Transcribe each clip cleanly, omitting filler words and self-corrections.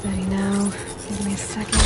Steady now. Give me a second.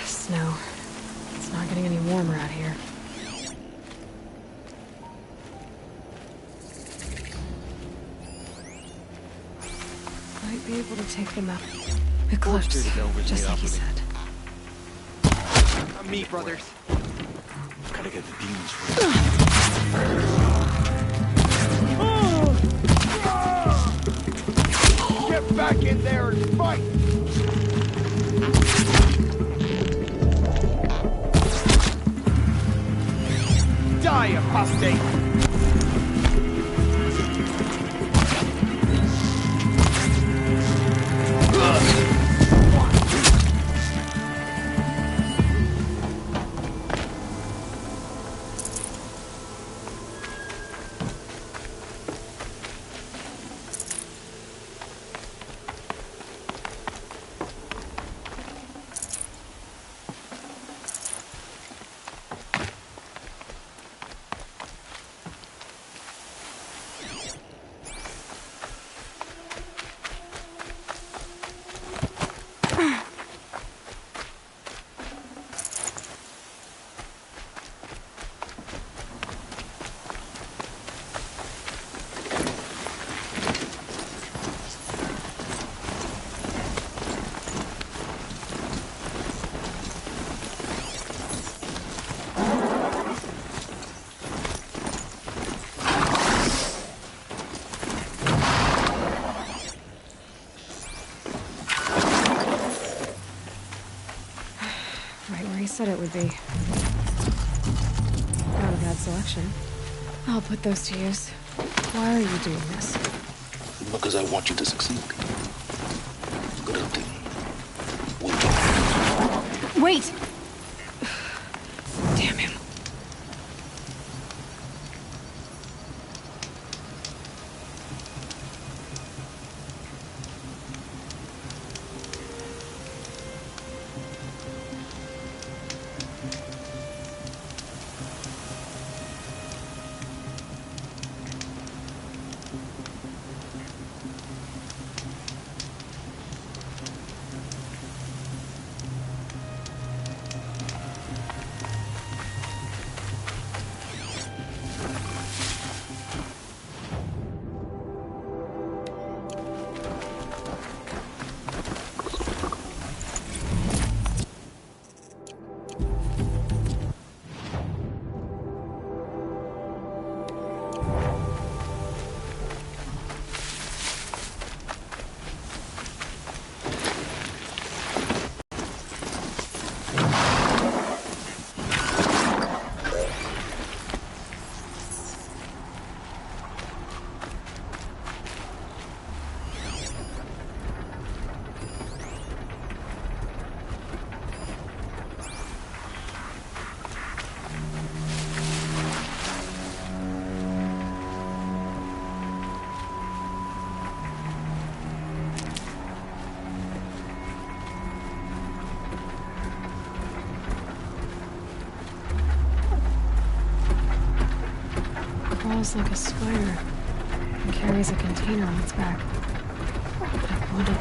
Snow. It's not getting any warmer out here. Might be able to take them out. Eclipse, just like you said. Me, brothers. Gotta get the demons free. Get back in there and fight! Die, apostate! Said it would be. Not a bad selection. I'll put those to use. Why are you doing this? Because I want you to succeed. Good hunting. Wait! Damn him. Crawls like a spider and carries a container on its back. I wonder.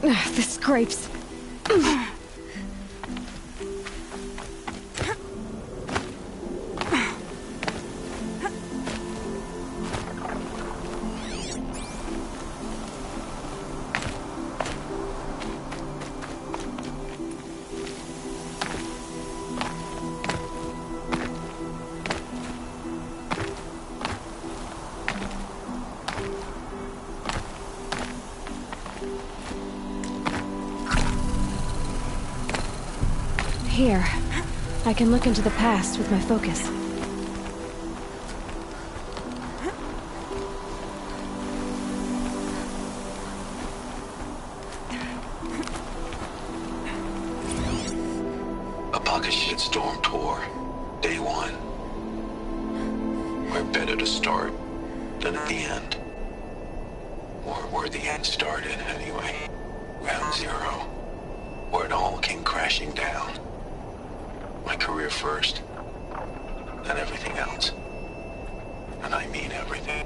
The scrapes. Here, I can look into the past with my focus. A pocket shitstorm tour. Day one. Where better to start than at the end. Or where the end started, anyway. Ground zero. Where it all came crashing down. My career first, then everything else. And I mean everything.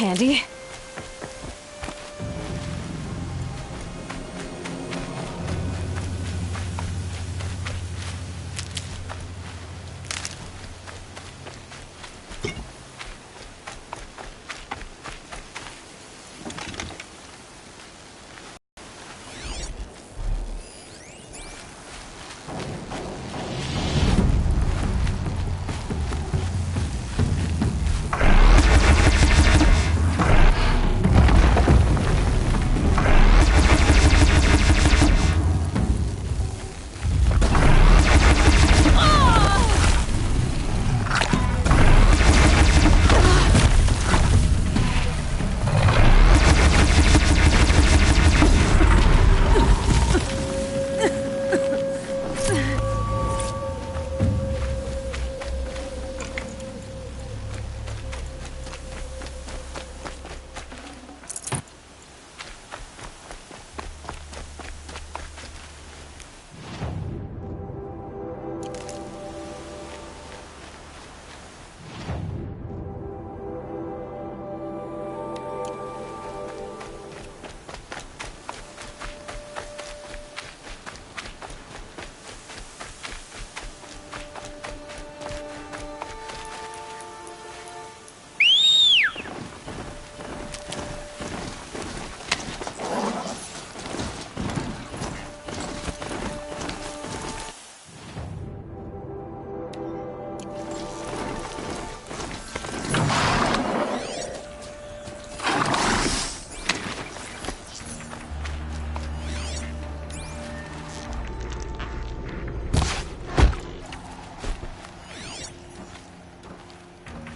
handy.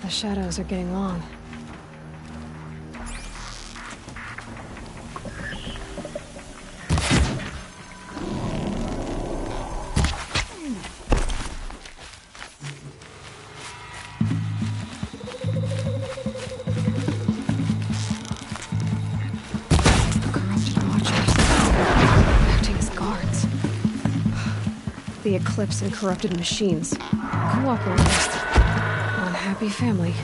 The shadows are getting long. Corrupted watchers, acting as guards. The Eclipse and corrupted machines. Cooperators. One happy family.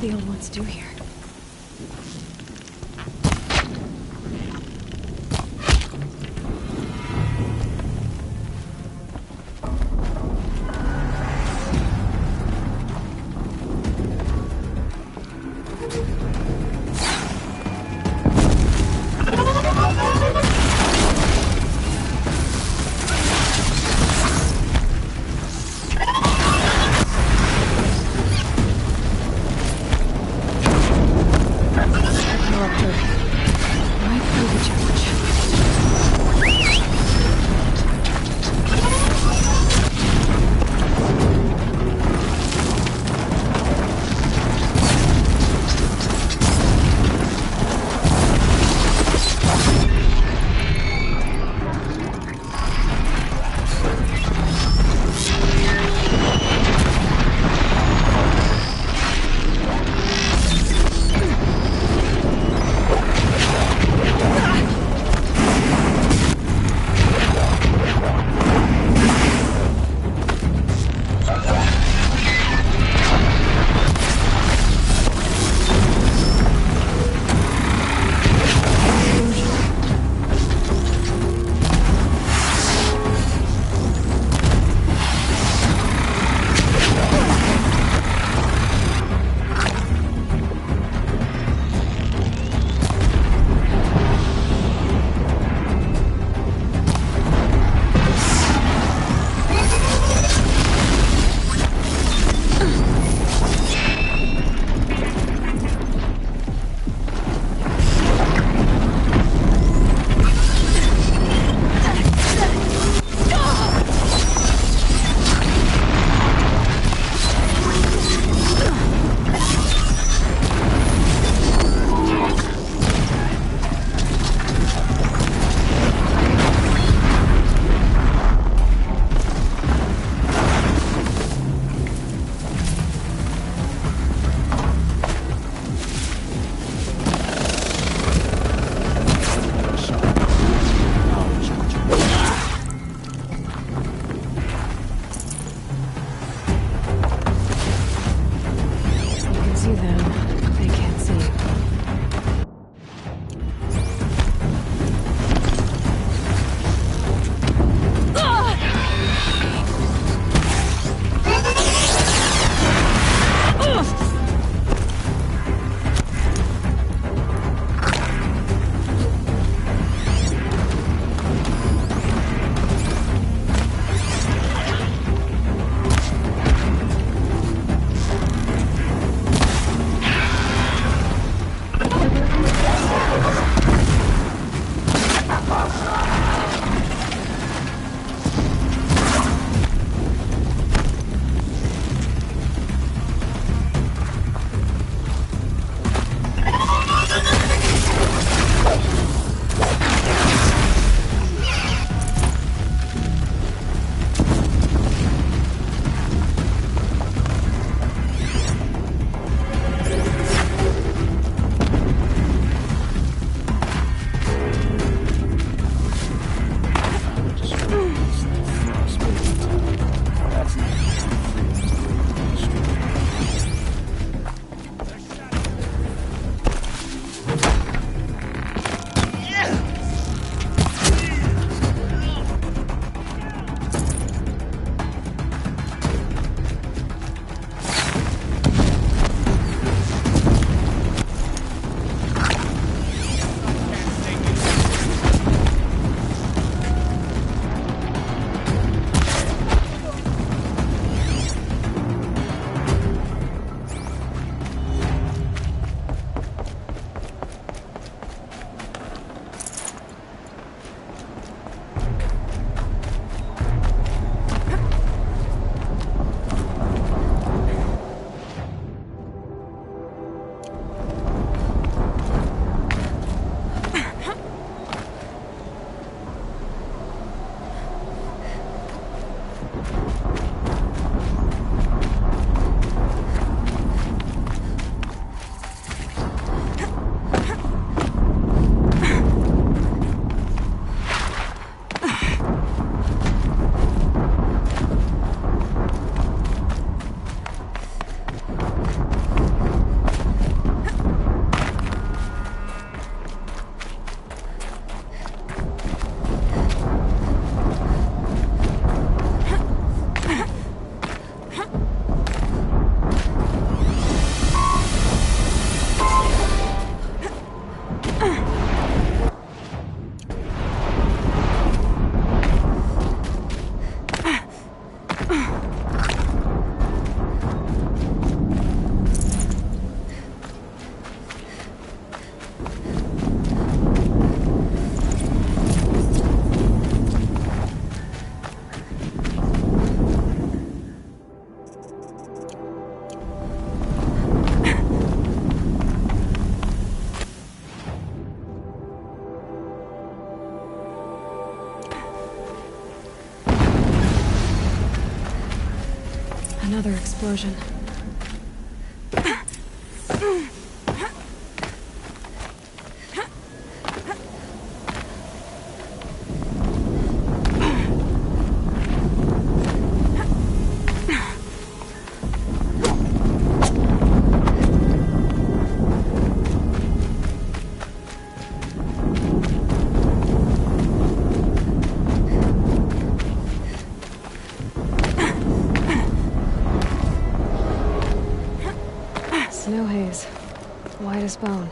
the old ones do here? Another explosion. Snow haze. White as bone.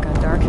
Got dark.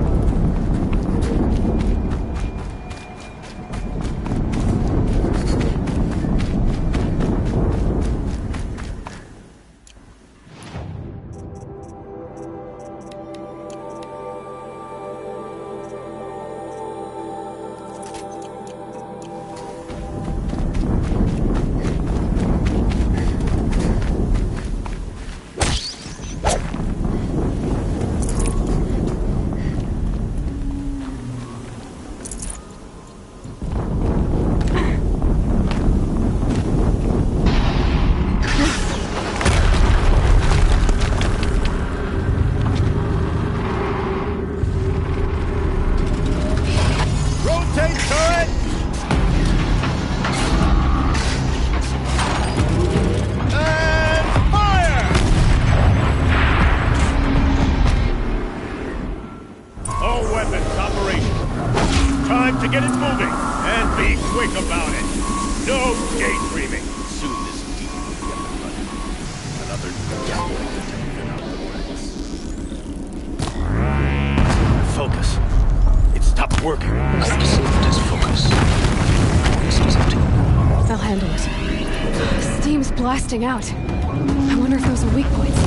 Rotate turret! And fire! All weapons operational. Time to get it moving, and be quick about it. No daydreaming. Soon this deep will get running. Another gatling taken out the ranks. Focus. It stopped working. I perceived as focus. This is empty. I'll handle it. Steam's blasting out. I wonder if those are weak points.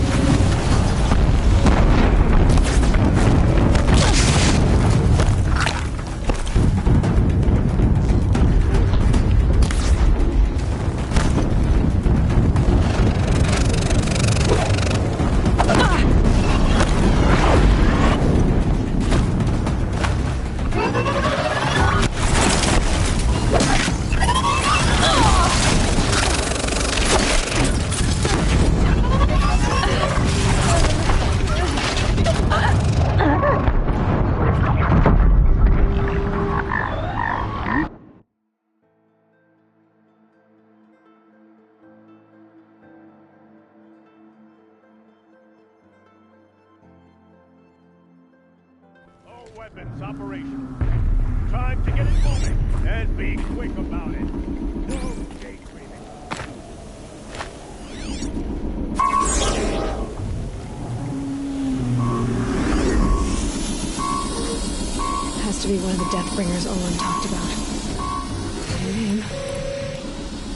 All weapons operational. Time to get it moving, and be quick about it. No daydreaming. Has to be one of the Deathbringers Olin talked about. Her name.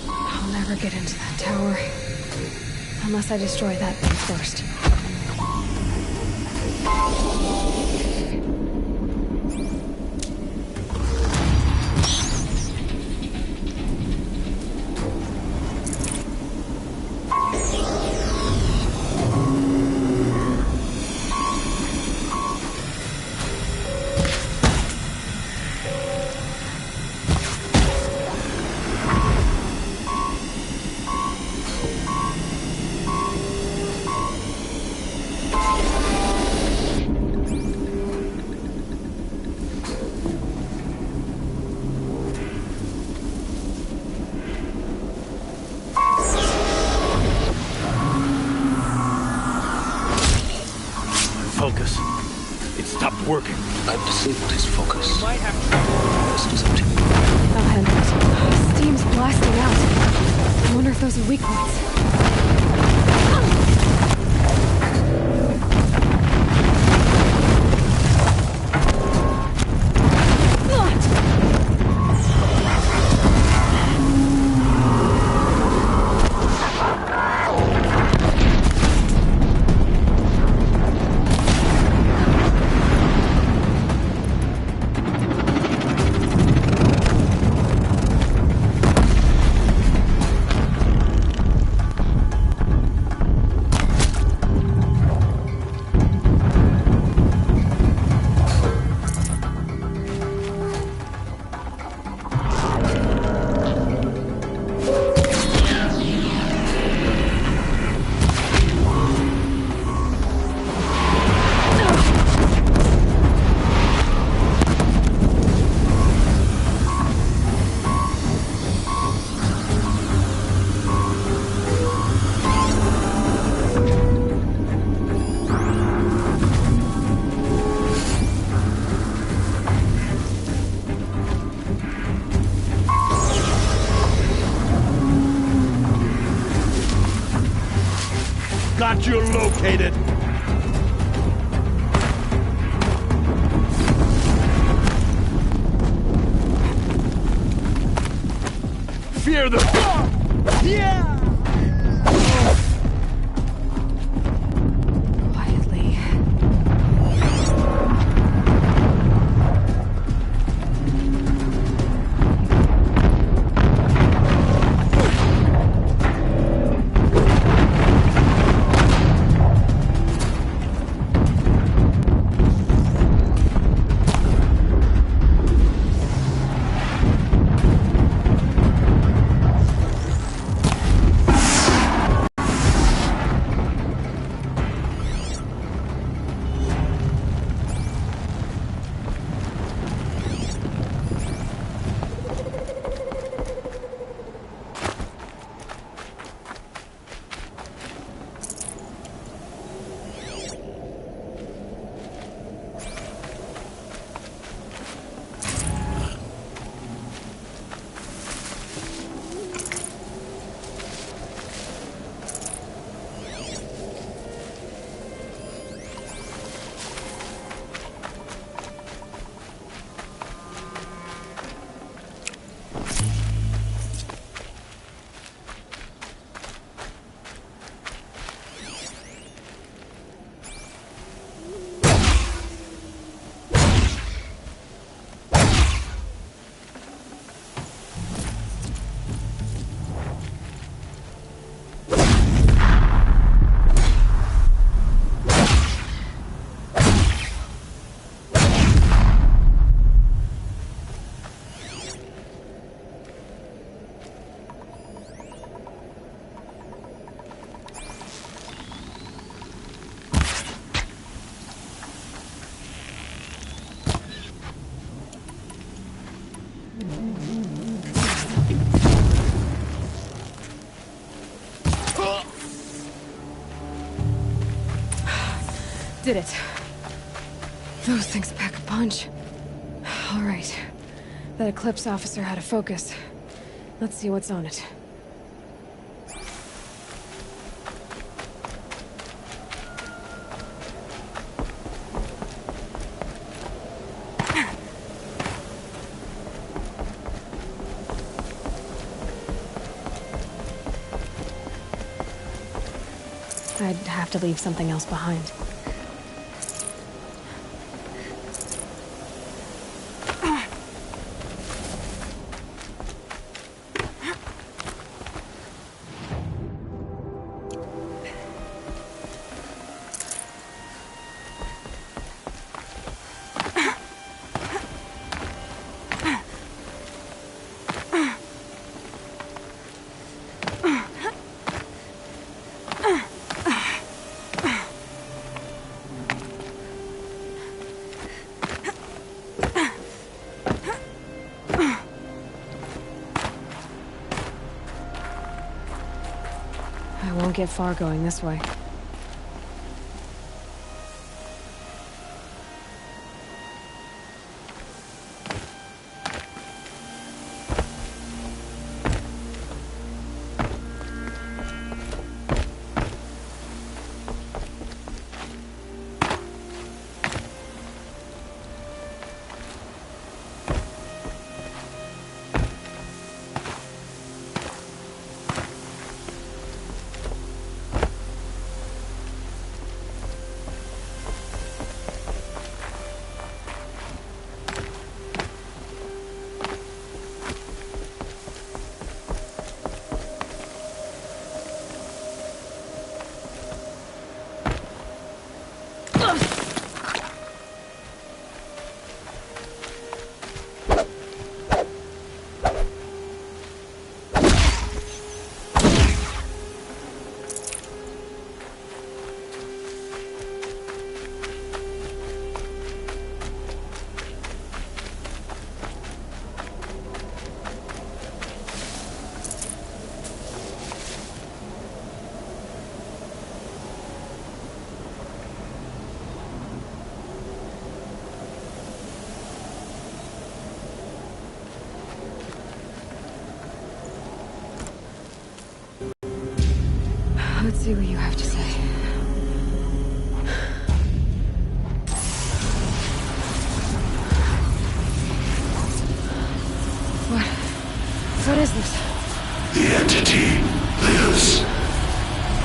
I'll never get into that tower. Unless I destroy that thing first. disabled his focus. Might have trouble. Rest is up to you. I'll handle it. Steam's blasting out. I wonder if those are weak points. Got you located. Fear the... Yeah! Quietly. Did it. Those things pack a punch. All right. That Eclipse officer had a focus. Let's see what's on it. I'd have to leave something else behind. I won't get far going this way. Let's see what you have to say. What is this? The entity lives.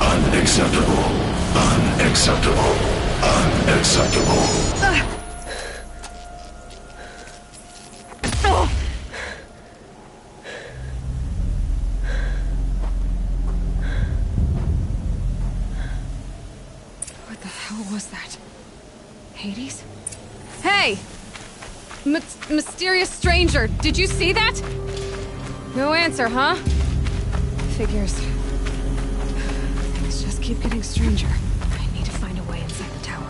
Unacceptable. Unacceptable. Unacceptable. What the hell was that? Hades? Hey! Mysterious stranger, did you see that? No answer, huh? Figures. Things just keep getting stranger. I need to find a way inside the tower.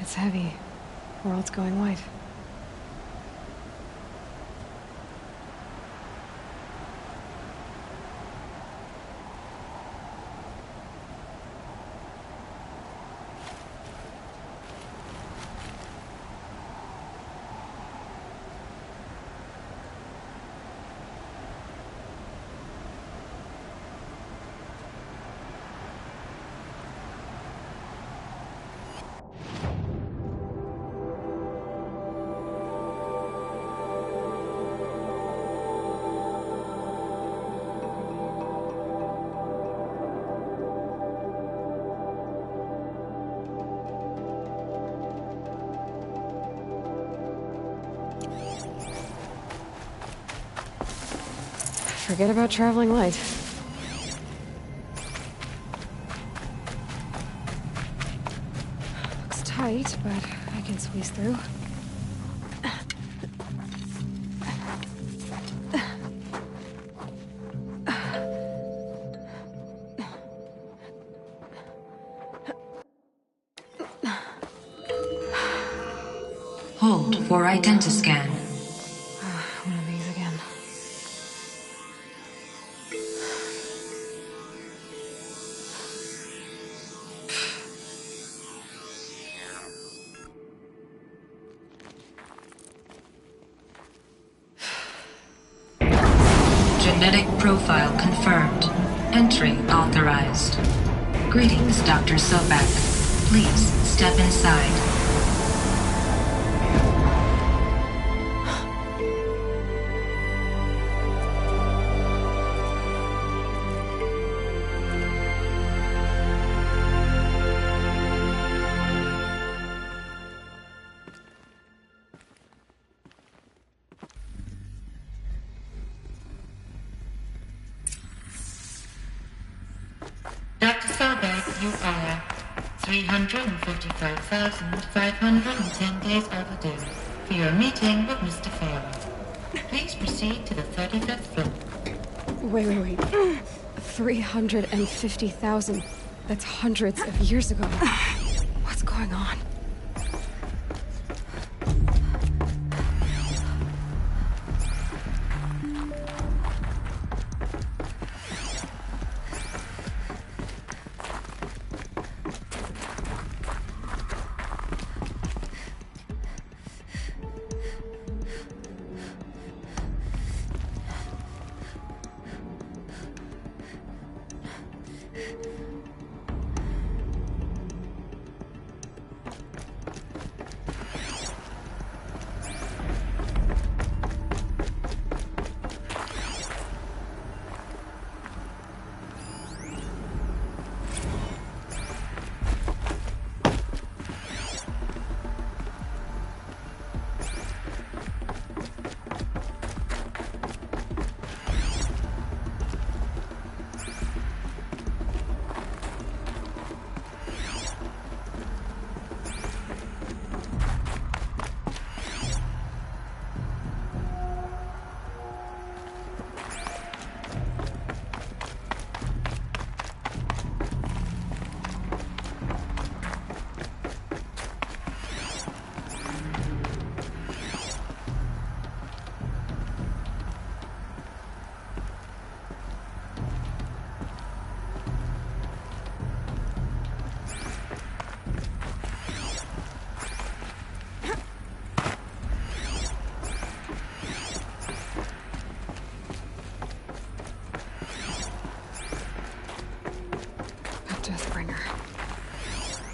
It's heavy. World's going white. Forget about traveling light. Looks tight, but I can squeeze through. Hold for identiscan. One of these again. Genetic profile confirmed. Entry authorized. Greetings, Dr. Sobek. Please step inside. Dr. Sobek, you are 355,510 days overdue for your meeting with Mr. Farrell. Please proceed to the 35th floor. Wait. 350,000. That's hundreds of years ago. What's going on?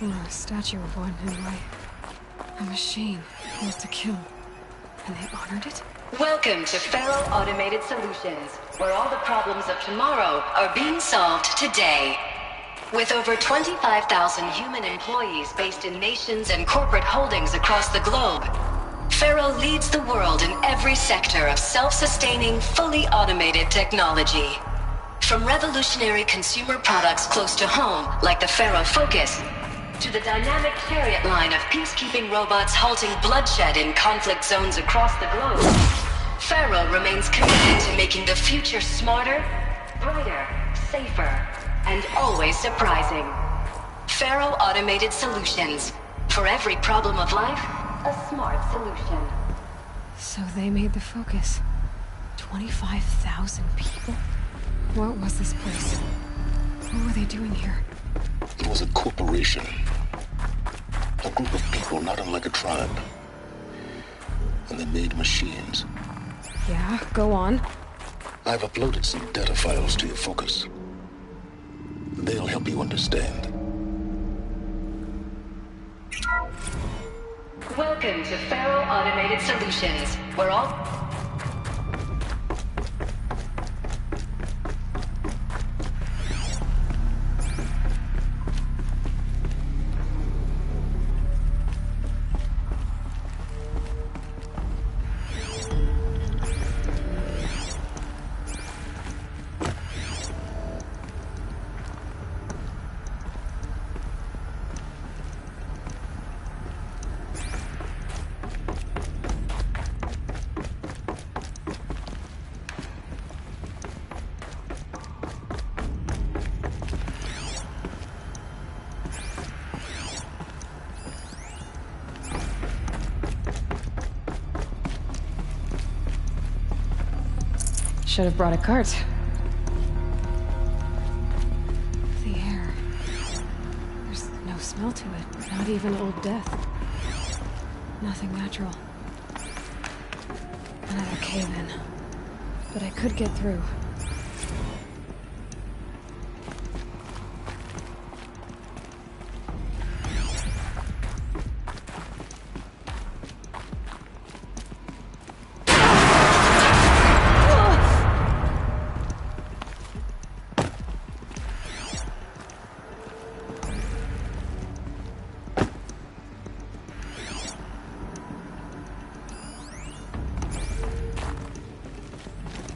A statue of one anyway. A machine built to kill. And they honored it? Welcome to Faro Automated Solutions, where all the problems of tomorrow are being solved today. With over 25,000 human employees based in nations and corporate holdings across the globe, Faro leads the world in every sector of self-sustaining, fully automated technology. From revolutionary consumer products close to home, like the Faro Focus, to the dynamic chariot line of peacekeeping robots halting bloodshed in conflict zones across the globe, Faro remains committed to making the future smarter, brighter, safer, and always surprising. Faro Automated Solutions. For every problem of life, a smart solution. So they made the Focus. 25,000 people? What was this place? What were they doing here? It was a corporation. A group of people not unlike a tribe. And they made machines. Yeah, go on. I've uploaded some data files to your Focus. They'll help you understand. Welcome to Faro Automated Solutions, where all... Should have brought a cart. The air. There's no smell to it. Not even old death. Nothing natural. Another cave-in. But I could get through.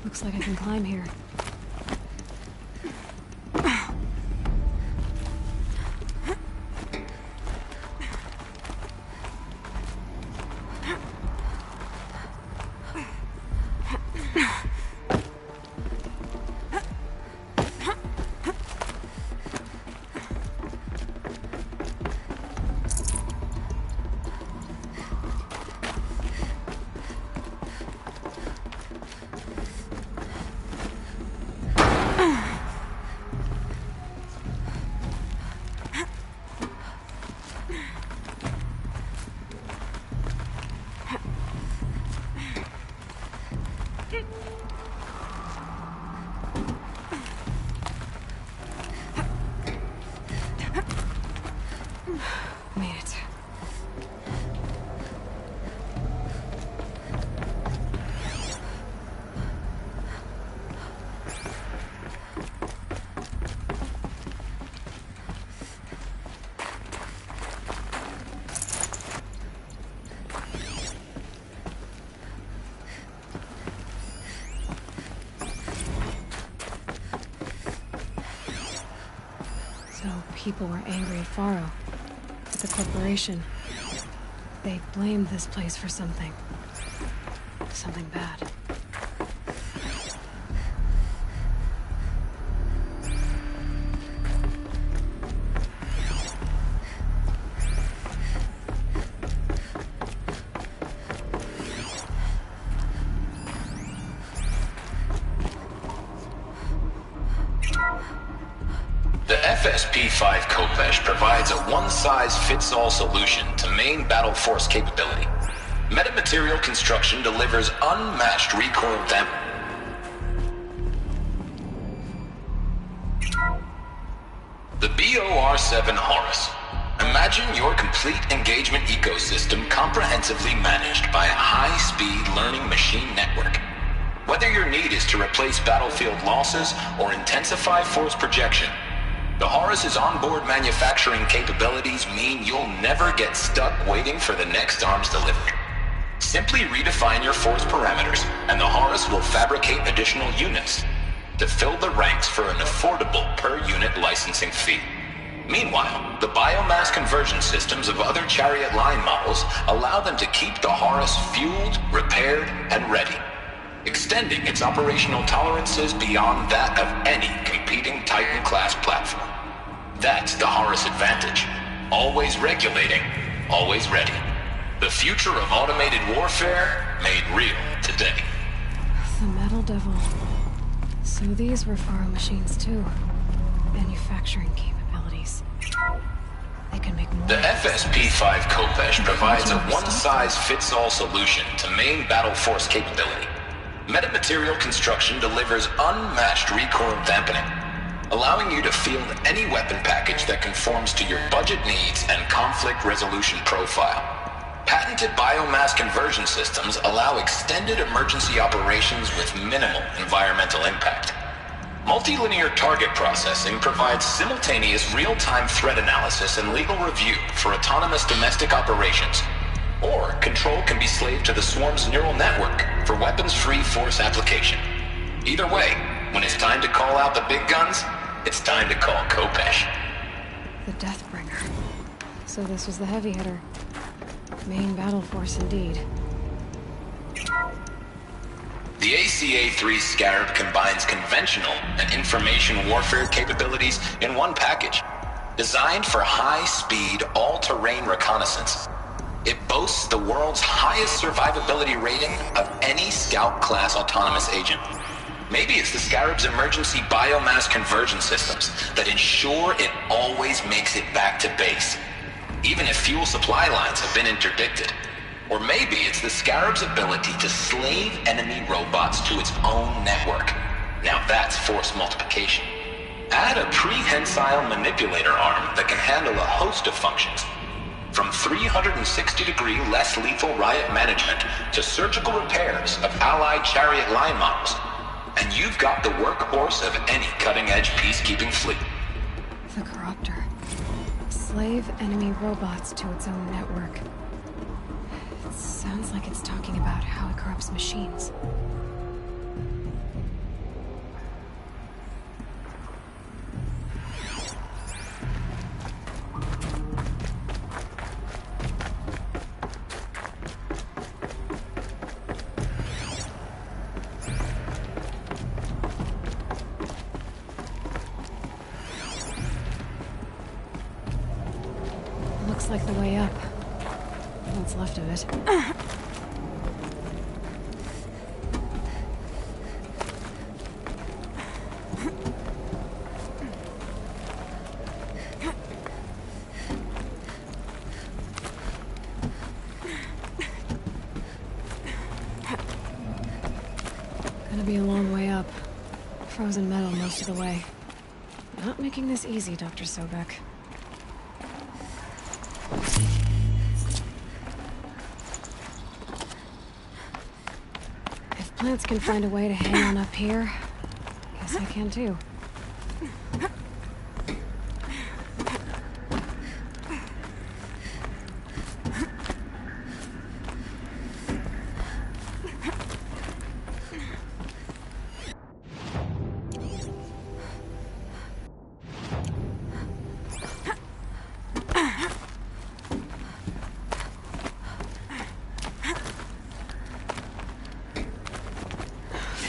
Looks like I can climb here. Made it. So people were angry at Faro. The corporation. They blamed this place for something. Something bad. The FSP-5 Kopesh provides a one-size-fits-all solution to main battle force capability. Metamaterial construction delivers unmatched recoil damage. The BOR-7 Horus, a Imagine your complete engagement ecosystem comprehensively managed by a high-speed learning machine network. Whether your need is to replace battlefield losses or intensify force projection, the Horus's onboard manufacturing capabilities mean you'll never get stuck waiting for the next arms delivery. Simply redefine your force parameters, and the Horus will fabricate additional units to fill the ranks for an affordable per-unit licensing fee. Meanwhile, the biomass conversion systems of other Chariot line models allow them to keep the Horus fueled, repaired, and ready, extending its operational tolerances beyond that of any competing Titan-class platform. That's the Horus advantage. Always regulating, always ready. The future of automated warfare made real today. The Metal Devil. So these were Faro machines too. Manufacturing capabilities. They can make more. The FSP-5 Kopesh provides a one-size-fits-all solution to main battle force capability. Metamaterial construction delivers unmatched recoil dampening, allowing you to field any weapon package that conforms to your budget needs and conflict resolution profile. Patented biomass conversion systems allow extended emergency operations with minimal environmental impact. Multilinear target processing provides simultaneous real-time threat analysis and legal review for autonomous domestic operations. Or control can be slaved to the swarm's neural network for weapons-free force application. Either way, when it's time to call out the big guns, it's time to call Kopesh. The Deathbringer. So this was the heavy hitter. Main battle force indeed. The ACA-3 Scarab combines conventional and information warfare capabilities in one package. Designed for high-speed, all-terrain reconnaissance, it boasts the world's highest survivability rating of any Scout-class autonomous agent. Maybe it's the Scarab's emergency biomass conversion systems that ensure it always makes it back to base, even if fuel supply lines have been interdicted. Or maybe it's the Scarab's ability to slave enemy robots to its own network. Now that's force multiplication. Add a prehensile manipulator arm that can handle a host of functions, from 360-degree less lethal riot management to surgical repairs of allied Chariot line models, and you've got the workhorse of any cutting-edge peacekeeping fleet. The Corruptor. Slave enemy robots to its own network. It sounds like it's talking about how it corrupts machines. Looks like the way up. What's left of it. Gonna be a long way up. Frozen metal most of the way. Not making this easy, Dr. Sobek. If plants can find a way to hang on up here, guess I can too.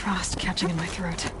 Frost catching in my throat.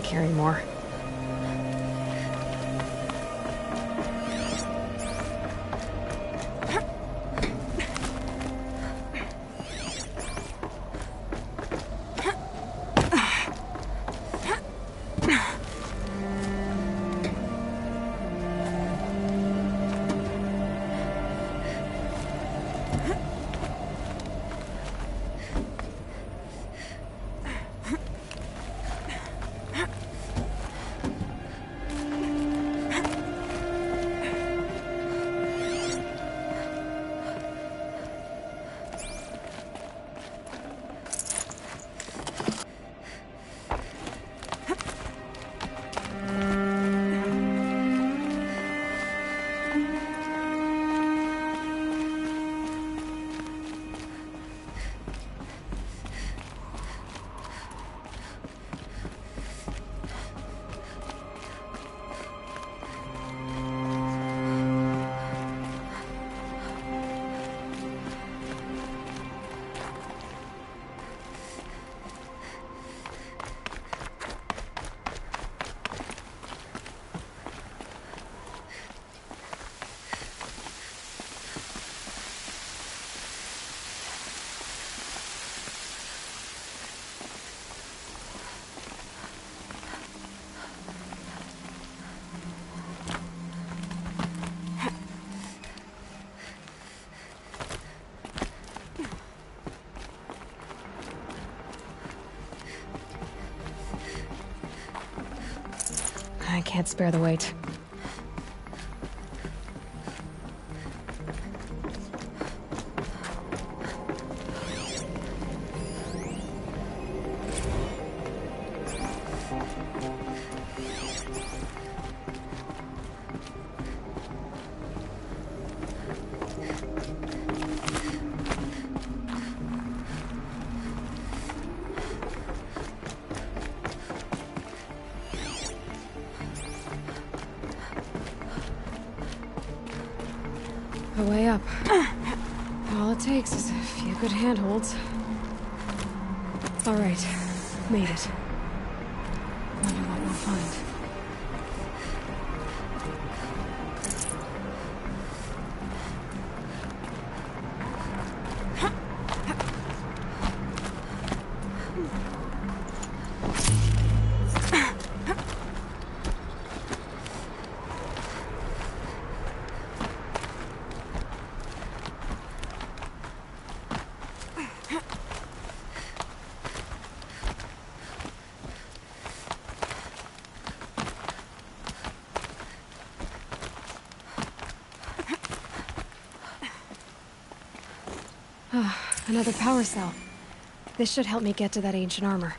can't carry more. I can't spare the weight. A way up. All it takes is a few good handholds. All right, made it. Wonder what we'll find. Another power cell. This should help me get to that ancient armor.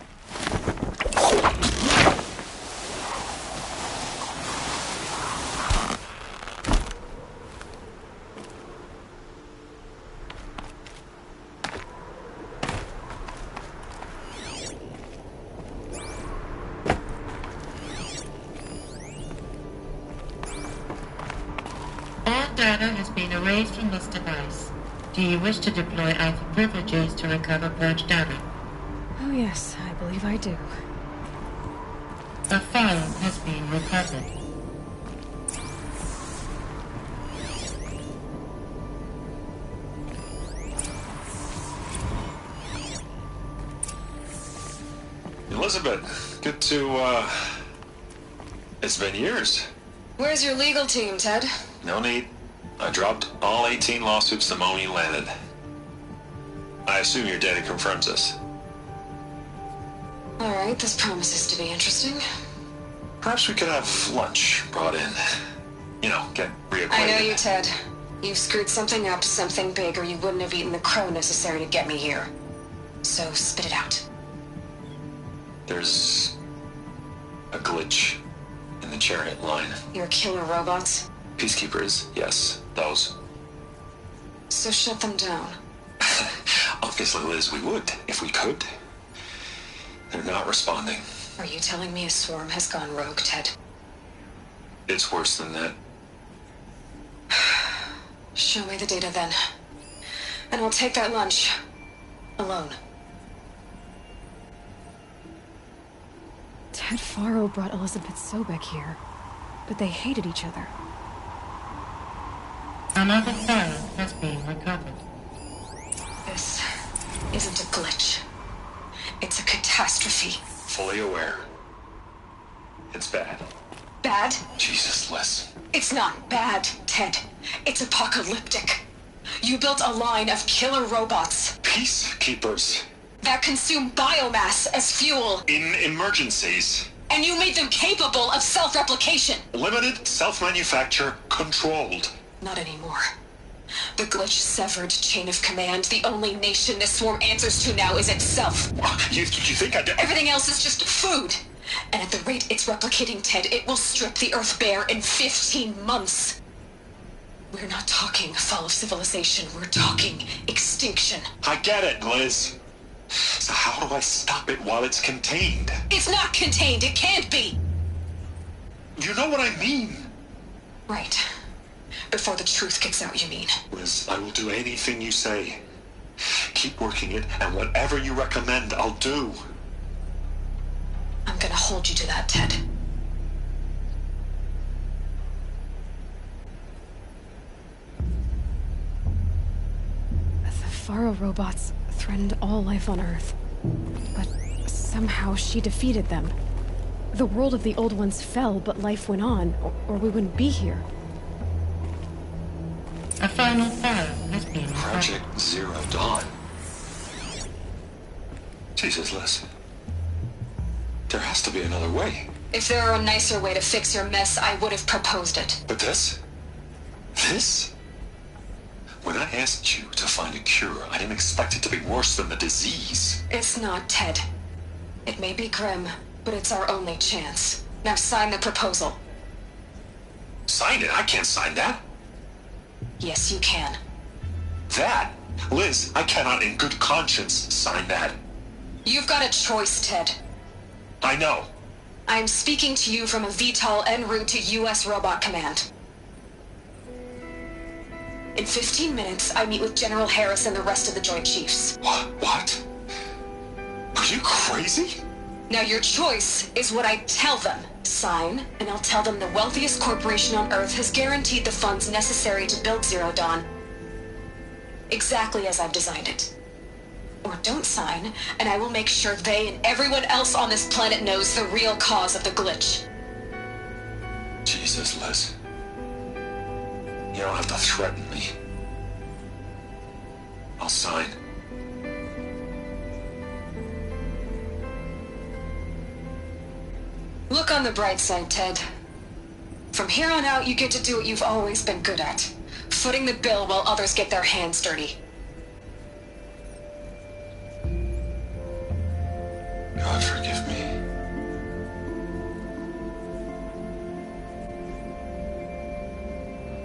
All data has been erased from this device. Do you wish to deploy Alpha privileges to recover purged data? Oh yes, I believe I do. A file has been recovered. Elizabeth, good to, it's been years. Where's your legal team, Ted? No need. I dropped all 18 lawsuits the moment you landed. I assume your data confirms this. All right, this promises to be interesting. Perhaps we could have lunch brought in. You know, get reacquainted. I know you, Ted. You've screwed something up, something big, or you wouldn't have eaten the crow necessary to get me here. So spit it out. There's a glitch in the chariot line. Your killer robots? Peacekeepers, yes, those. So shut them down. Obviously, Liz, we would, if we could. They're not responding. Are you telling me a swarm has gone rogue, Ted? It's worse than that. Show me the data then. And I'll take that lunch. Alone. Ted Faro brought Elizabeth Sobek here, but they hated each other. Another phone has been recovered. This isn't a glitch. It's a catastrophe. Fully aware. It's bad. Bad? Jesus, Les. It's not bad, Ted. It's apocalyptic. You built a line of killer robots Peacekeepers. that consume biomass as fuel, In emergencies. and you made them capable of self-replication. Limited, self-manufacture, controlled. Not anymore. The glitch severed chain of command. The only nation this swarm answers to now is itself. You think I did? Everything else is just food. And at the rate it's replicating, Ted, it will strip the Earth bare in 15 months. We're not talking fall of civilization. We're talking extinction. I get it, Liz. So how do I stop it while it's contained? It's not contained. It can't be. You know what I mean. Right. Before the truth gets out, you mean? Liz, I will do anything you say. Keep working it, and whatever you recommend, I'll do. I'm gonna hold you to that, Ted. The Faro robots threatened all life on Earth. But somehow she defeated them. The world of the old ones fell, but life went on, or we wouldn't be here. A final phone has been recovered. Project Zero Dawn. Jesus, Liz. There has to be another way. If there were a nicer way to fix your mess, I would have proposed it. But this? This? When I asked you to find a cure, I didn't expect it to be worse than the disease. It's not, Ted. It may be grim, but it's our only chance. Now sign the proposal. Sign it? I can't sign that. Yes, you can. That? Liz, I cannot in good conscience sign that. You've got a choice, Ted. I know. I'm speaking to you from a VTOL en route to U.S. Robot Command. In 15 minutes, I meet with General Harris and the rest of the Joint Chiefs. What? Are you crazy? Now your choice is what I tell them. Sign, and I'll tell them the wealthiest corporation on Earth has guaranteed the funds necessary to build Zero Dawn. Exactly as I've designed it. Or don't sign, and I will make sure they and everyone else on this planet knows the real cause of the glitch. Jesus, Liz. You don't have to threaten me. I'll sign. Look on the bright side, Ted. From here on out, you get to do what you've always been good at. Footing the bill while others get their hands dirty. God forgive me.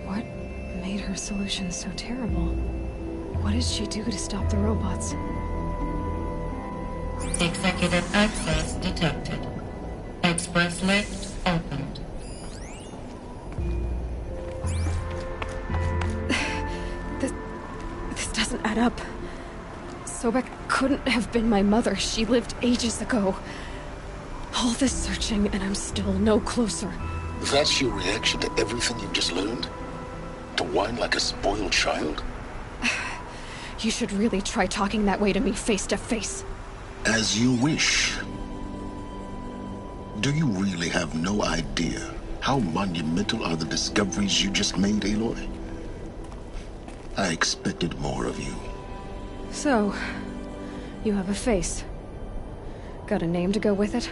What made her solution so terrible? What did she do to stop the robots? Executive access detected. Express lift opened. This doesn't add up. Sobek couldn't have been my mother. She lived ages ago. All this searching, and I'm still no closer. That's your reaction to everything you've just learned? To whine like a spoiled child? You should really try talking that way to me face to face. As you wish. Do you really have no idea how monumental are the discoveries you just made, Aloy? I expected more of you. So, you have a face. Got a name to go with it?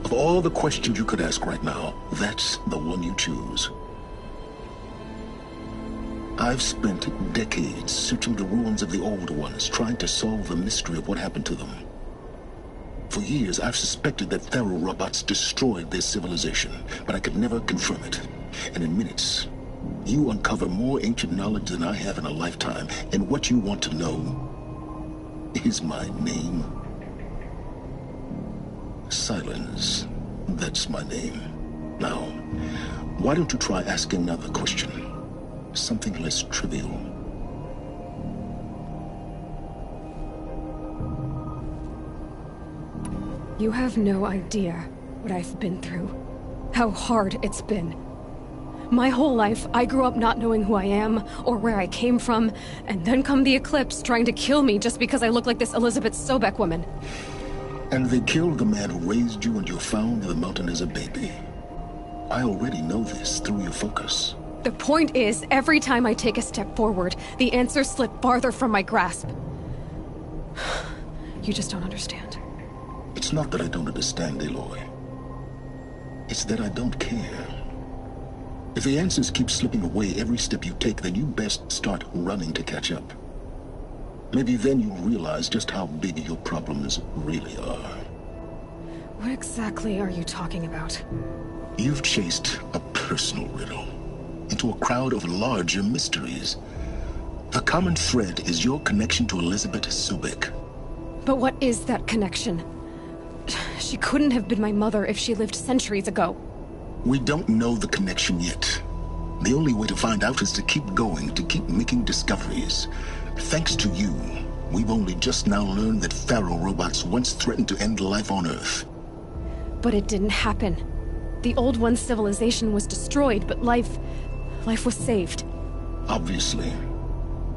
Of all the questions you could ask right now, that's the one you choose. I've spent decades searching the ruins of the old ones, trying to solve the mystery of what happened to them. For years, I've suspected that Thero robots destroyed their civilization, but I could never confirm it. And in minutes, you uncover more ancient knowledge than I have in a lifetime, and what you want to know is my name. Silence. That's my name. Now, why don't you try asking another question? Something less trivial. You have no idea what I've been through. How hard it's been. My whole life, I grew up not knowing who I am, or where I came from, and then come the Eclipse trying to kill me just because I look like this Elizabeth Sobek woman. And they killed the man who raised you and you found in the mountain as a baby. I already know this through your focus. The point is, every time I take a step forward, the answers slip farther from my grasp. You just don't understand. It's not that I don't understand, Aloy. It's that I don't care. If the answers keep slipping away every step you take, then you best start running to catch up. Maybe then you'll realize just how big your problems really are. What exactly are you talking about? You've chased a personal riddle into a crowd of larger mysteries. The common thread is your connection to Elizabeth Sobek. But what is that connection? She couldn't have been my mother if she lived centuries ago. We don't know the connection yet. The only way to find out is to keep going, to keep making discoveries. Thanks to you, we've only just now learned that Pharaoh robots once threatened to end life on Earth. But it didn't happen. The Old One's civilization was destroyed, but life was saved. Obviously.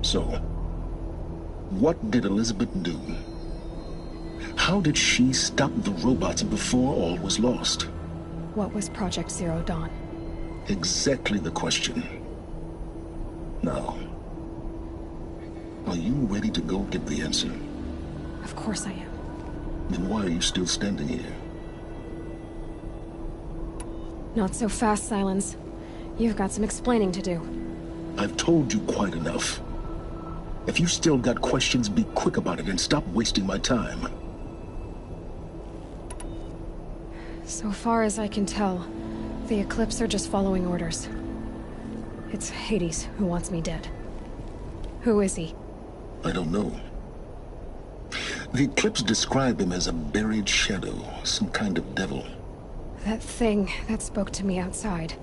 So, what did Elizabeth do? How did she stop the robots before all was lost? What was Project Zero Dawn? Exactly the question. Now, are you ready to go get the answer? Of course I am. Then why are you still standing here? Not so fast, Silence. You've got some explaining to do. I've told you quite enough. If you still got questions, be quick about it and stop wasting my time. So far as I can tell, the Eclipse are just following orders. It's Hades who wants me dead. Who is he? I don't know. The Eclipse describe him as a buried shadow, some kind of devil. That thing that spoke to me outside,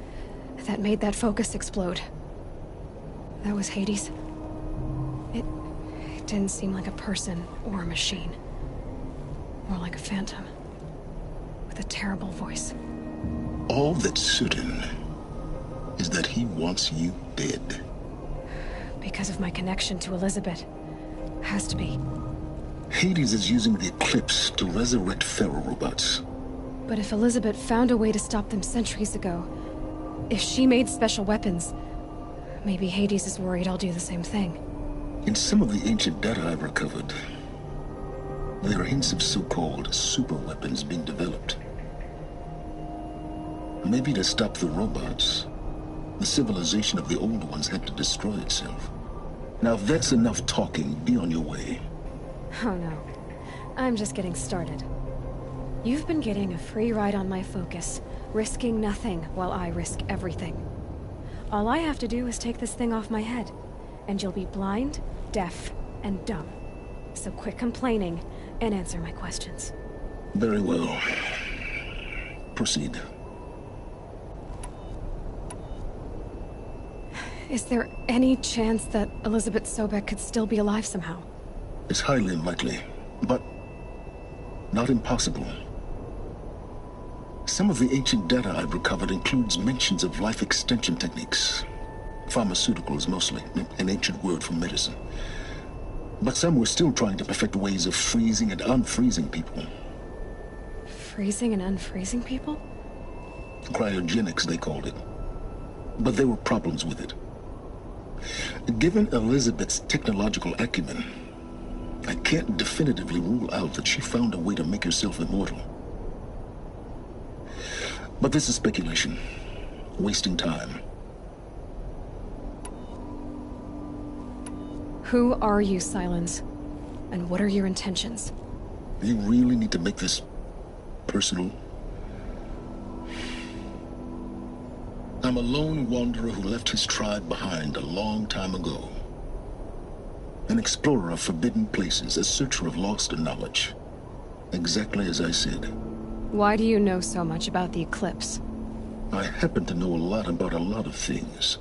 that made that focus explode. That was Hades? It didn't seem like a person or a machine. More like a phantom. With a terrible voice. All that's certain is that he wants you dead. Because of my connection to Elizabeth. Has to be. Hades is using the Eclipse to resurrect Pharaoh robots. But if Elizabeth found a way to stop them centuries ago, if she made special weapons, maybe Hades is worried I'll do the same thing. In some of the ancient data I've recovered, there are hints of so-called super weapons being developed. Maybe to stop the robots, the civilization of the old ones had to destroy itself. Now if that's enough talking, be on your way. Oh no. I'm just getting started. You've been getting a free ride on my focus, risking nothing while I risk everything. All I have to do is take this thing off my head, and you'll be blind, deaf, and dumb. So quit complaining and answer my questions. Very well. Proceed. Is there any chance that Elizabeth Sobek could still be alive somehow? It's highly unlikely, but not impossible. Some of the ancient data I've recovered includes mentions of life extension techniques. Pharmaceuticals, mostly, an ancient word for medicine. But some were still trying to perfect ways of freezing and unfreezing people. Freezing and unfreezing people? Cryogenics, they called it. But there were problems with it. Given Elizabeth's technological acumen, I can't definitively rule out that she found a way to make herself immortal. But this is speculation. Wasting time. Who are you, Silence? And what are your intentions? You really need to make this personal? I'm a lone wanderer who left his tribe behind a long time ago. An explorer of forbidden places, a searcher of lost knowledge. Exactly as I said. Why do you know so much about the Eclipse? I happen to know a lot about a lot of things.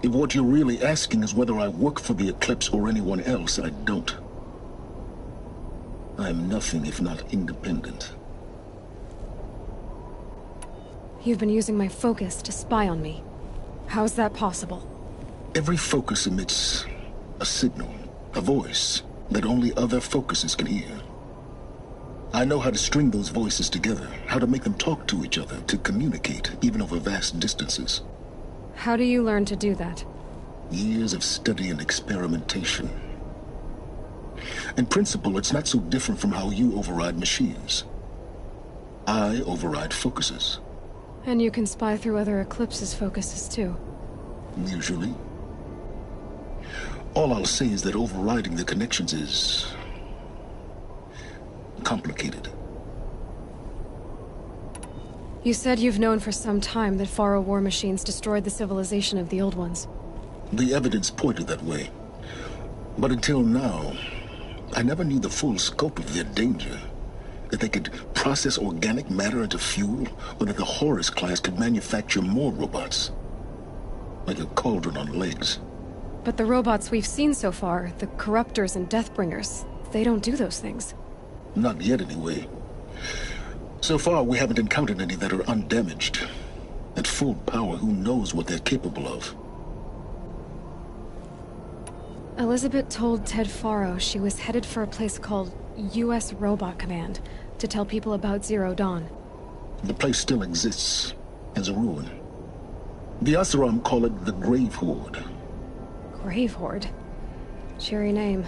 If what you're really asking is whether I work for the Eclipse or anyone else, I don't. I am nothing if not independent. You've been using my focus to spy on me. How's that possible? Every focus emits a signal, a voice that only other focuses can hear. I know how to string those voices together, how to make them talk to each other, to communicate, even over vast distances. How do you learn to do that? Years of study and experimentation. In principle, it's not so different from how you override machines. I override focuses. And you can spy through other Eclipse's focuses too. Usually. All I'll say is that overriding the connections is complicated. You said you've known for some time that Faro war machines destroyed the civilization of the old ones. The evidence pointed that way. But until now, I never knew the full scope of their danger. That they could process organic matter into fuel, or that the Horus class could manufacture more robots. Like a cauldron on legs. But the robots we've seen so far, the Corruptors and Deathbringers, they don't do those things. Not yet, anyway. So far, we haven't encountered any that are undamaged. At full power, who knows what they're capable of? Elizabeth told Ted Faro she was headed for a place called U.S. Robot Command to tell people about Zero Dawn. The place still exists, as a ruin. The Asaram call it the Grave Horde. Grave Horde? Cheery name.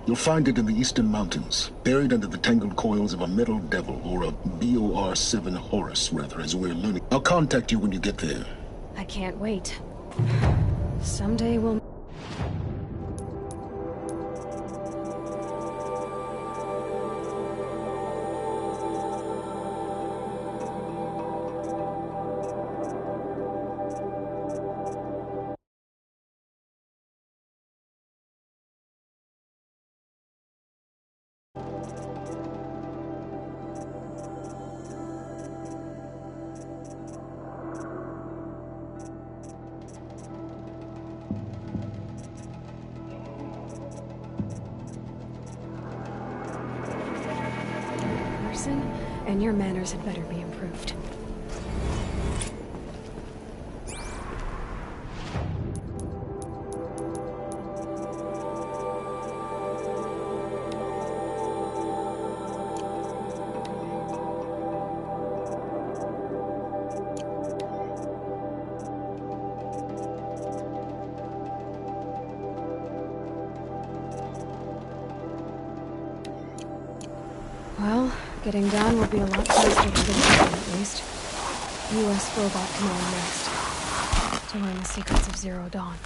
You'll find it in the Eastern Mountains, buried under the tangled coils of a metal devil, or a BOR-7 Horus, rather, as we're learning. I'll contact you when you get there. I can't wait. Someday we'll... And your manners had better be improved. Well, getting down will be a lot closer to the weekend, at least. U.S. Robot Command next. To learn the secrets of Zero Dawn.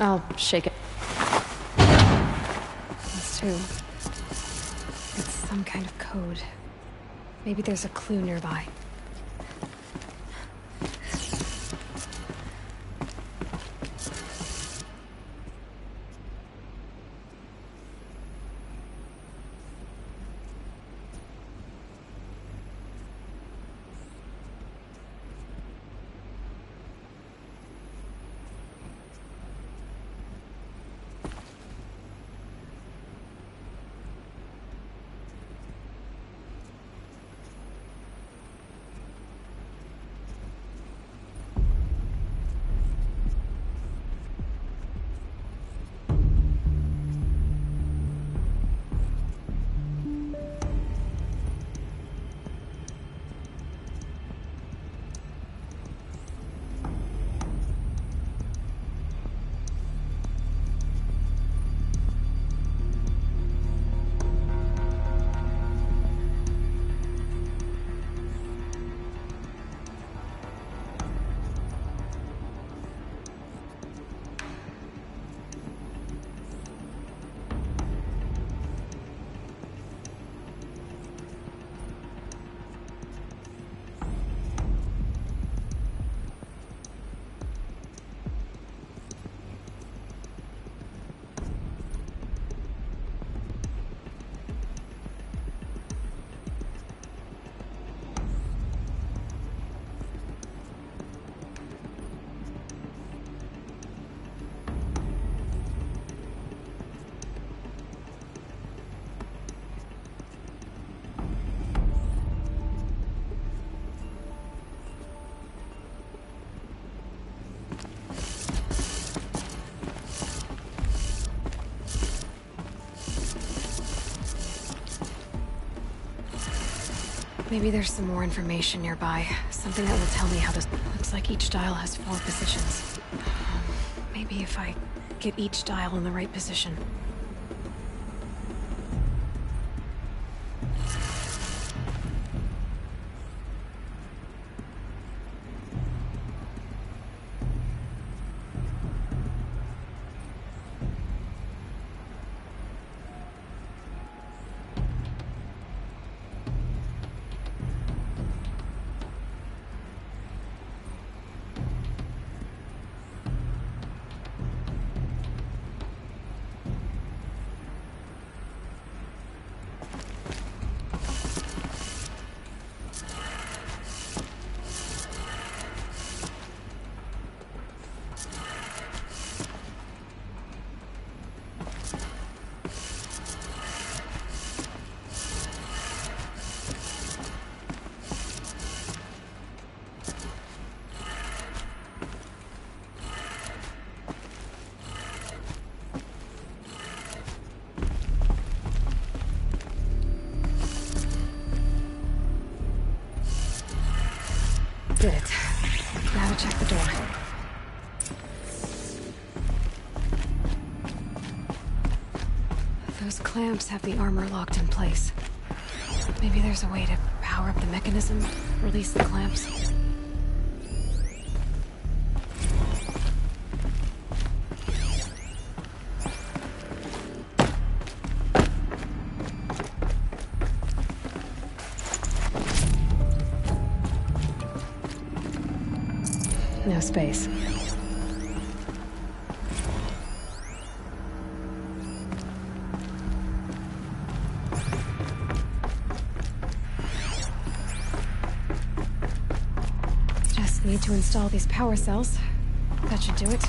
I'll shake it. Those two. It's some kind of code. Maybe there's a clue nearby. Maybe there's some more information nearby. Something that will tell me how this... Looks like each dial has 4 positions. Maybe if I get each dial in the right position. Did it. Now to check the door. Those clamps have the armor locked in place. Maybe there's a way to power up the mechanism, release the clamps. No space. Just need to install these power cells. That should do it.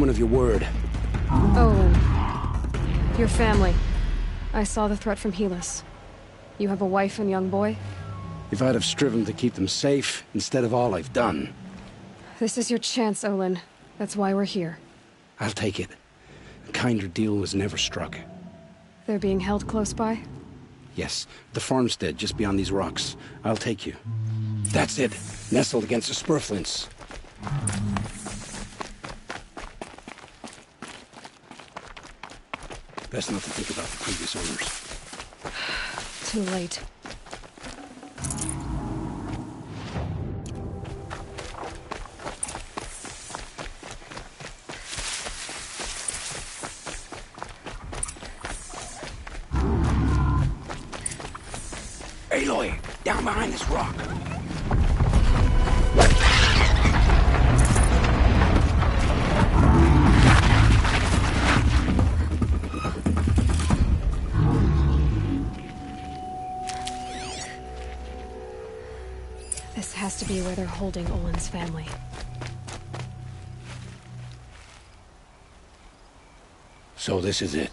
woman of your word. Owen. Your family. I saw the threat from Helis. You have a wife and young boy? If I'd have striven to keep them safe, instead of all I've done. This is your chance, Olin. That's why we're here. I'll take it. A kinder deal was never struck. They're being held close by? Yes, the farmstead just beyond these rocks. I'll take you. That's it. Nestled against the spurflints. Best not to think about the previous owners. Too late. Aloy, down behind this rock. This has to be where they're holding Olin's family. So this is it.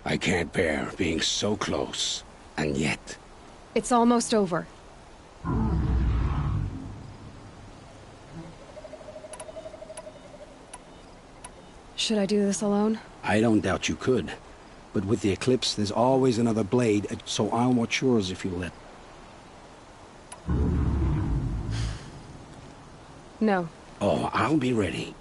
I can't bear being so close, and yet... It's almost over. Should I do this alone? I don't doubt you could. But with the Eclipse, there's always another blade, so I'll watch yours if you let. No. Oh, I'll be ready.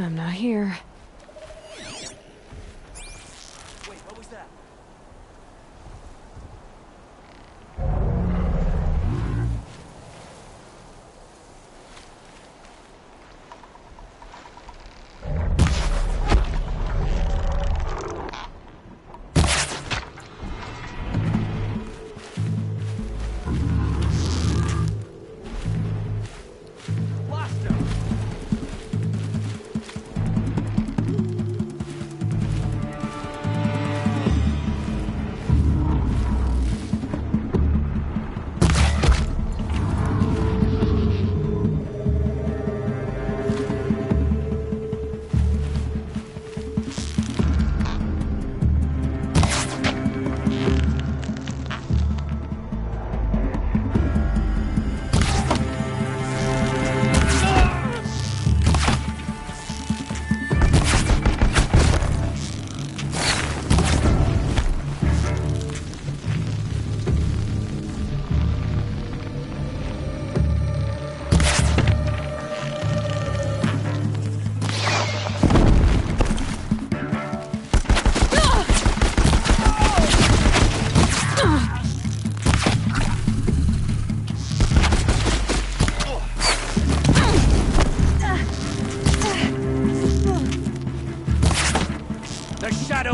I'm not here. Wait, what was that?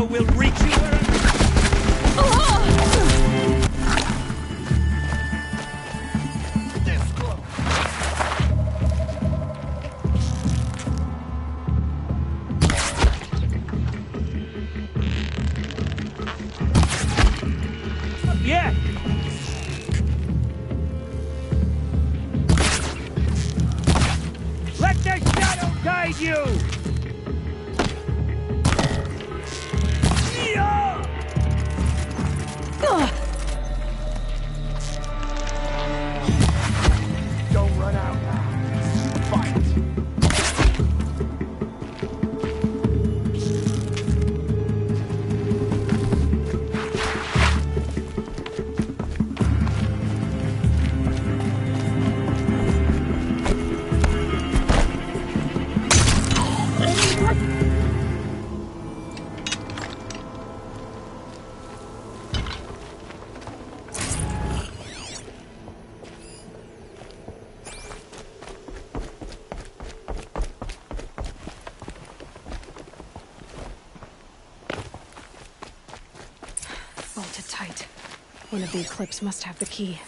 Will reach you. This close. Yeah. Let the shadow guide you. Don't run out now. Fight. Bolted tight. One of the Eclipse must have the key.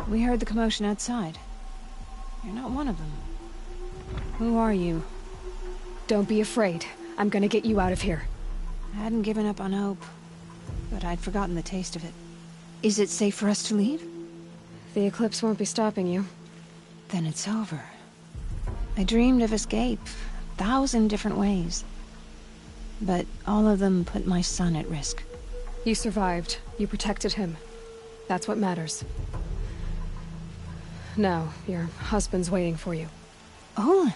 We heard the commotion outside. You're not one of them. Who are you? Don't be afraid. I'm gonna get you out of here. I hadn't given up on hope, but I'd forgotten the taste of it. Is it safe for us to leave? The eclipse won't be stopping you. Then it's over. I dreamed of escape, 1,000 different ways. But all of them put my son at risk. You survived. You protected him. That's what matters. Now, your husband's waiting for you. Olin.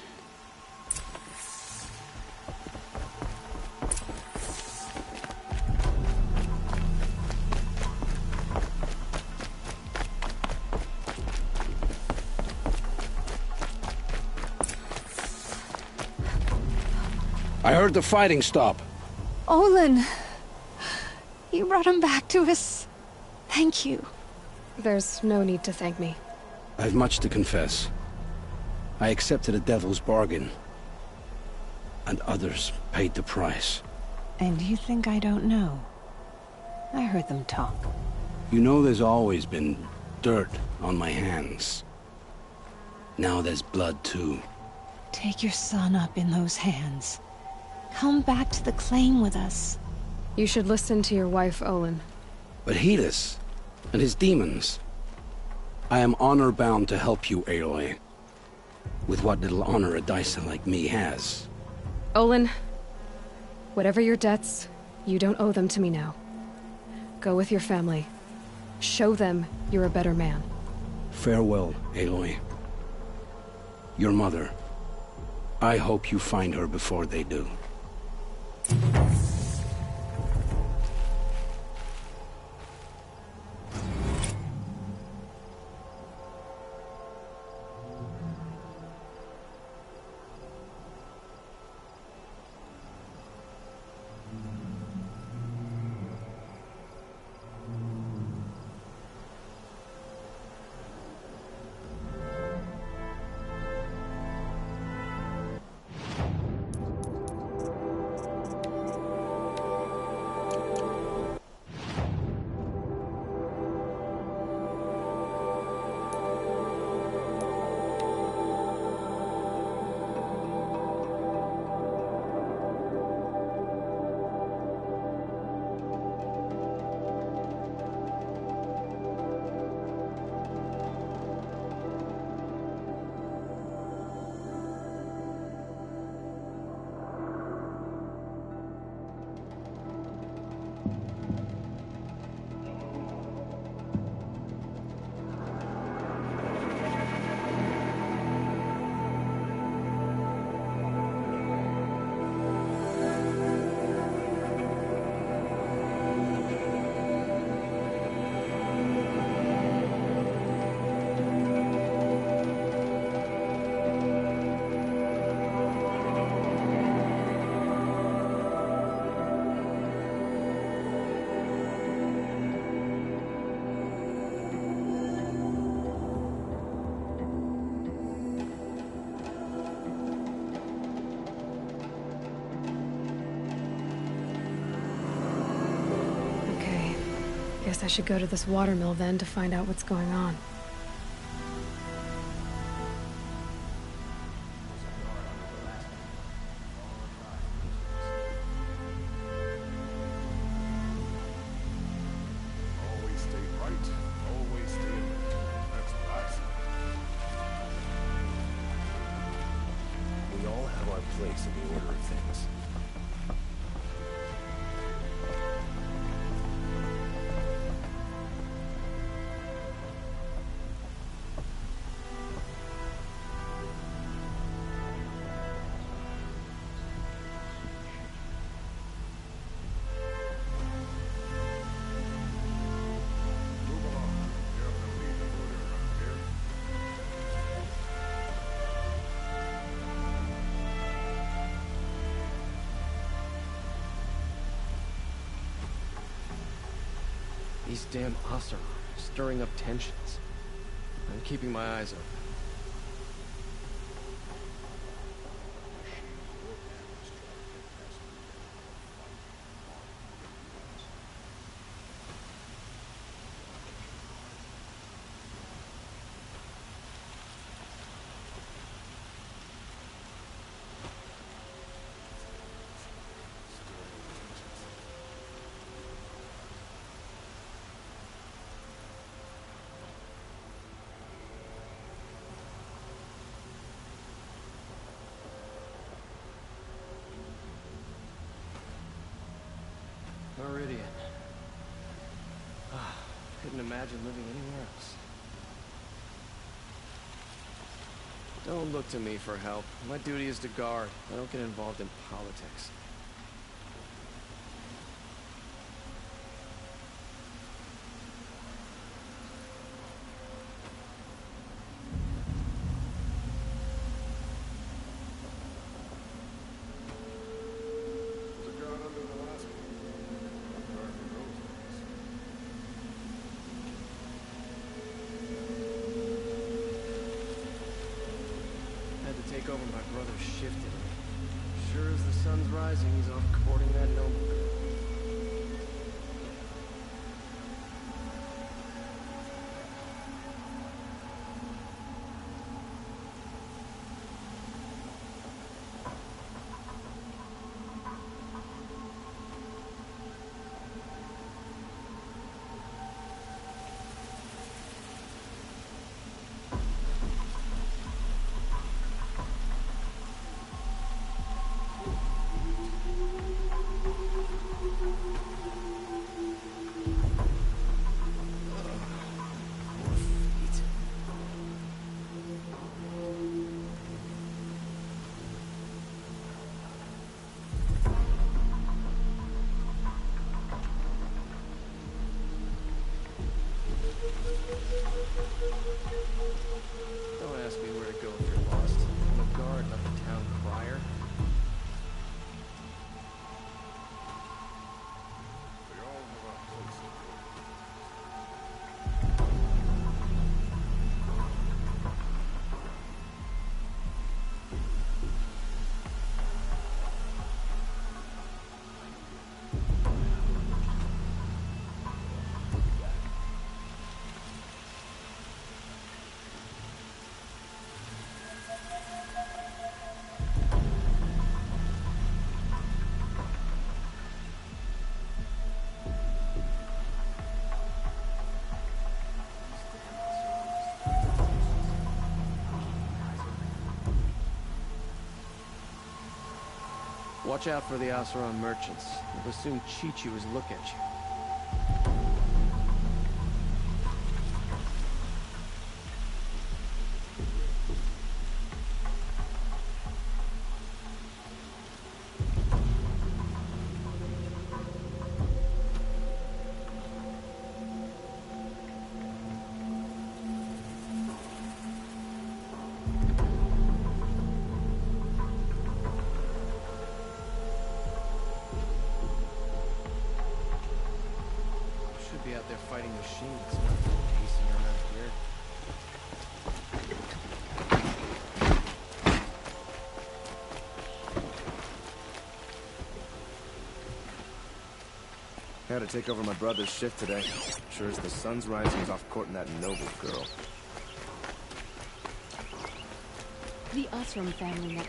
I heard the fighting stop. Olin! You brought him back to us. Thank you. There's no need to thank me. I've much to confess. I accepted a devil's bargain. And others paid the price. And you think I don't know? I heard them talk. You know there's always been dirt on my hands. Now there's blood too. Take your son up in those hands. Come back to the claim with us. You should listen to your wife, Olin. But Helis and his demons. I am honor-bound to help you, Aloy. With what little honor a Dyson like me has. Olin, whatever your debts, you don't owe them to me now. Go with your family. Show them you're a better man. Farewell, Aloy. Your mother. I hope you find her before they do. Guess I should go to this watermill then to find out what's going on. Always stay right, always stay alert. That's what I say. We all have our place in the order of things. These damn us are stirring up tensions. I'm keeping my eyes open. Meridian. Couldn't imagine living anywhere else. Don't look to me for help. My duty is to guard. I don't get involved in politics. Take over my brother's shift today. Sure as the sun's rising, he's off courting that noble girl. Don't ask me where to go if you're lost. I'm a guard, not the town crier. We all have our place. Watch out for the Asaron merchants. They'll soon cheat you as look at you. Out there fighting machines, not pacing around here. Had to take over my brother's shift today. Sure as the sun's rising, he's off courting that noble girl. The Usrum family met.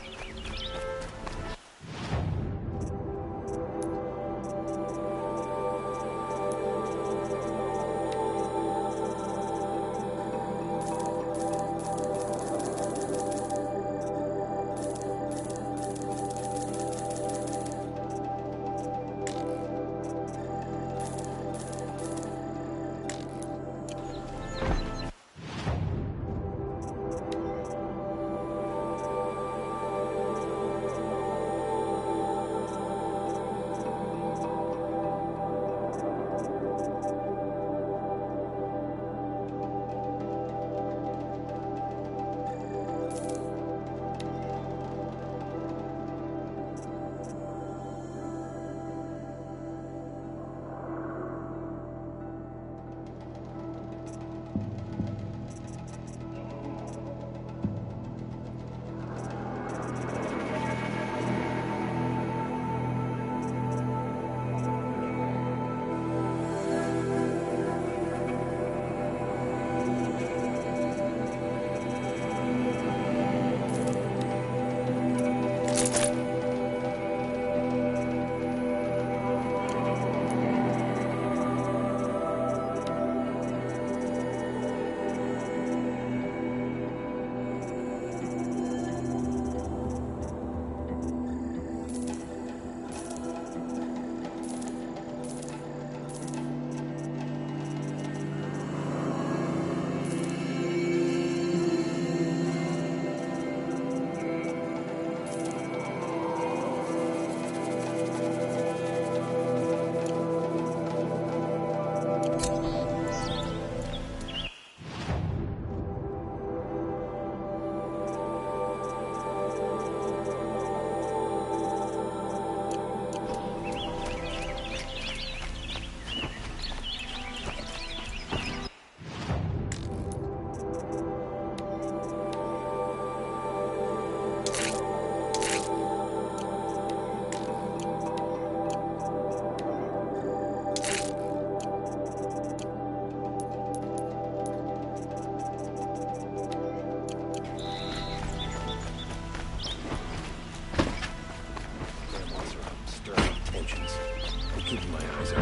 Is it?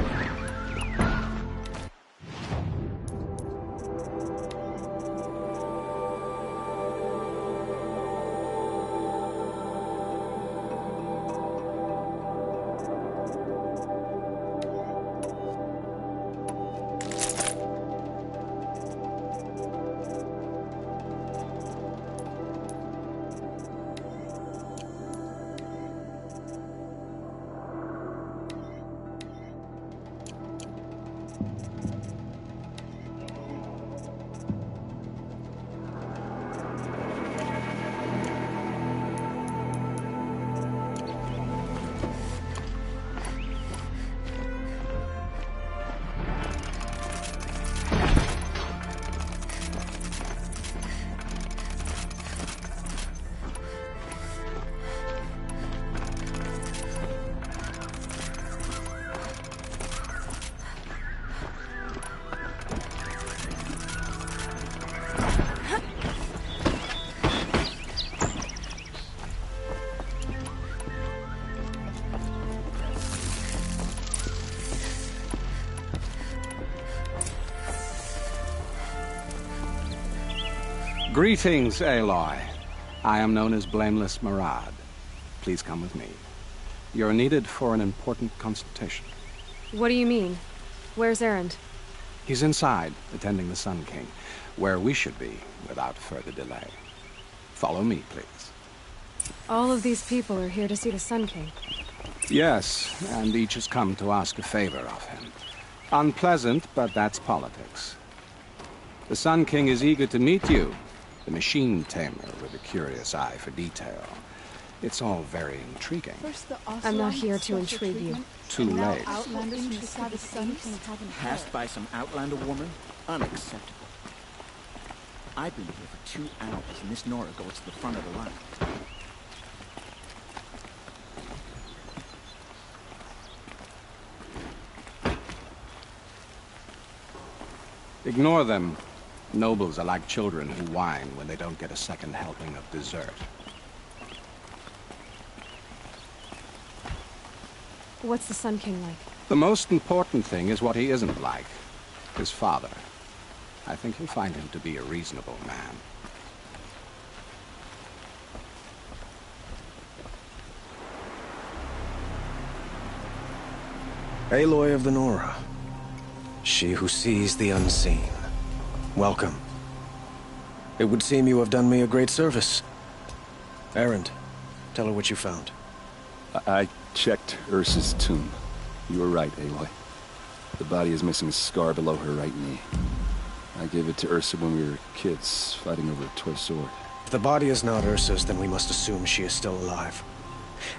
Greetings, Aloy. I am known as Blameless Murad. Please come with me. You're needed for an important consultation. What do you mean? Where's Erend? He's inside, attending the Sun King, where we should be without further delay. Follow me, please. All of these people are here to see the Sun King. Yes, and each has come to ask a favor of him. Unpleasant, but that's politics. The Sun King is eager to meet you, the machine tamer with a curious eye for detail. It's all very intriguing. I'm not here to intrigue you. Too late. Passed by some Outlander woman? Unacceptable. I've been here for 2 hours, and this Nora goes to the front of the line. Ignore them. Nobles are like children who whine when they don't get a second helping of dessert. What's the Sun King like? The most important thing is what he isn't like. His father. I think you'll find him to be a reasonable man. Aloy of the Nora. She who sees the unseen. Welcome. It would seem you have done me a great service. Erend, tell her what you found. I checked Ursa's tomb. You were right, Aloy. The body is missing a scar below her right knee. I gave it to Ursa when we were kids, fighting over a toy sword. If the body is not Ursa's, then we must assume she is still alive.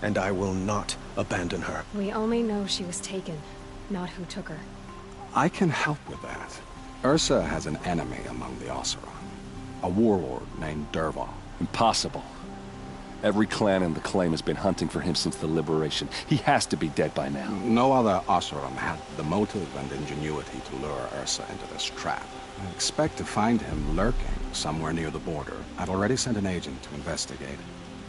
And I will not abandon her. We only know she was taken, not who took her. I can help with that. Ursa has an enemy among the Oseram. A warlord named Dervahl. Impossible. Every clan in the claim has been hunting for him since the liberation. He has to be dead by now. No other Oseram had the motive and ingenuity to lure Ursa into this trap. I expect to find him lurking somewhere near the border. I've already sent an agent to investigate.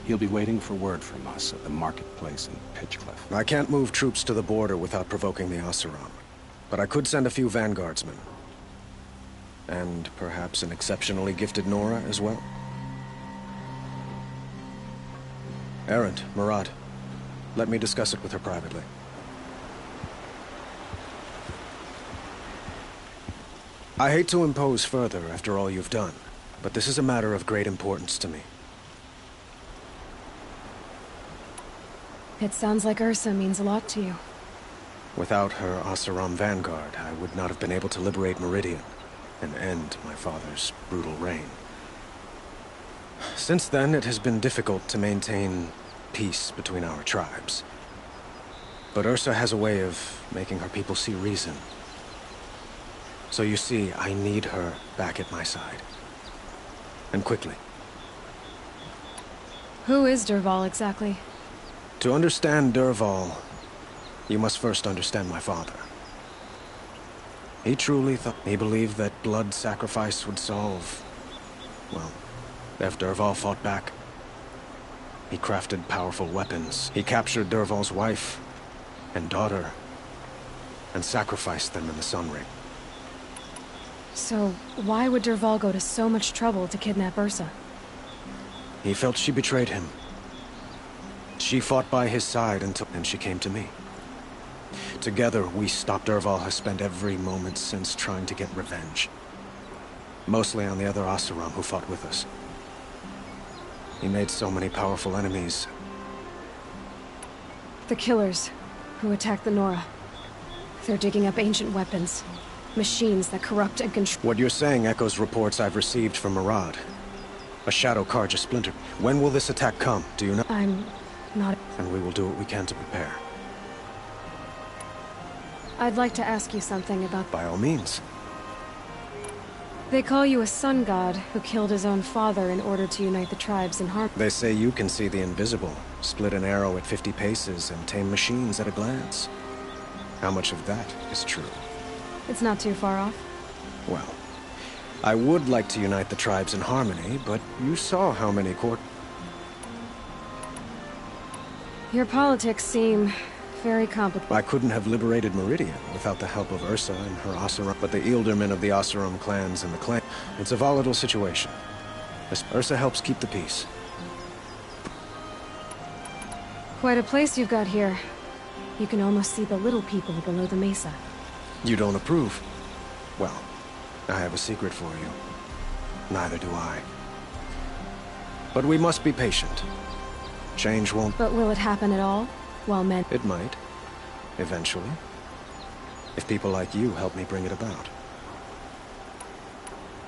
He'll be waiting for word from us at the marketplace in Pitchcliff. I can't move troops to the border without provoking the Oseram. But I could send a few vanguardsmen. And perhaps an exceptionally gifted Nora as well. Erend, Murad, let me discuss it with her privately. I hate to impose further after all you've done, but this is a matter of great importance to me. It sounds like Ursa means a lot to you. Without her Oseram vanguard, I would not have been able to liberate Meridian and end my father's brutal reign. Since then, it has been difficult to maintain peace between our tribes. But Ursa has a way of making her people see reason. So you see, I need her back at my side. And quickly. Who is Dervahl exactly? To understand Dervahl, you must first understand my father. He truly thought, he believed that blood sacrifice would solve. Well, if Dervahl fought back, he crafted powerful weapons. He captured Dervahl's wife and daughter and sacrificed them in the Sun Ring. So, why would Dervahl go to so much trouble to kidnap Ursa? He felt she betrayed him. She fought by his side until then she came to me. Together, we stopped. Dervahl has spent every moment since trying to get revenge. Mostly on the other Oseram who fought with us. He made so many powerful enemies. The killers who attacked the Nora. They're digging up ancient weapons. Machines that corrupt and control. What you're saying echoes reports I've received from Murad. A shadow Karja splinter. When will this attack come? Do you know? I'm not... And we will do what we can to prepare. I'd like to ask you something about... By all means. They call you a sun god who killed his own father in order to unite the tribes in harmony. They say you can see the invisible, split an arrow at 50 paces, and tame machines at a glance. How much of that is true? It's not too far off. Well, I would like to unite the tribes in harmony, but you saw how many court... Your politics seem very complicated. I couldn't have liberated Meridian without the help of Ursa and her Oseram, but the Ealdormen of the Oseram clans and the clan... It's a volatile situation. Ursa helps keep the peace. Quite a place you've got here. You can almost see the little people below the mesa. You don't approve? Well, I have a secret for you. Neither do I. But we must be patient. Change won't... But will it happen at all? While men... It might. Eventually. If people like you help me bring it about.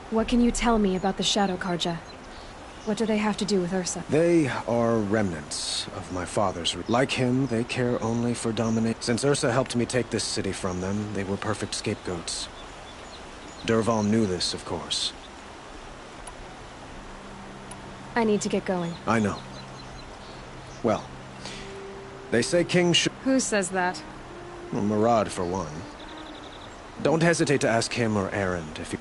What can you tell me about the Shadow Karja? What do they have to do with Ursa? They are remnants of my father's... Like him, they care only for domination. Since Ursa helped me take this city from them, they were perfect scapegoats. Dervahl knew this, of course. I need to get going. I know. Well, they say King should... Who says that? Well, Murad, for one. Don't hesitate to ask him or Erend if you...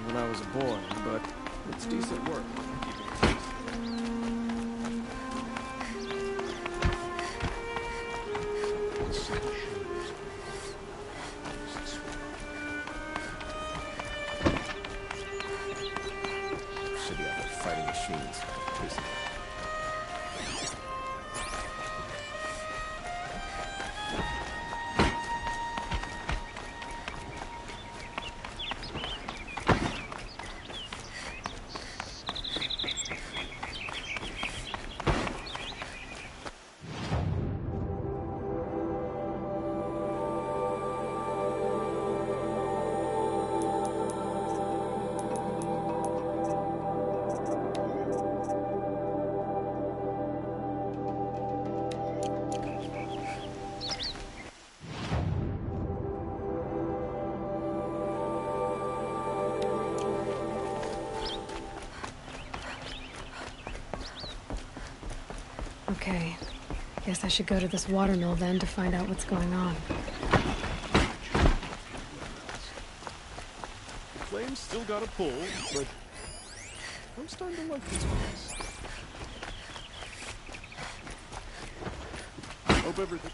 When I was a boy, but it's decent work. Should be out there fighting machines. Okay. Guess I should go to this water mill then to find out what's going on. Flame's still got a pull, but I'm starting to like this place. Hope everything...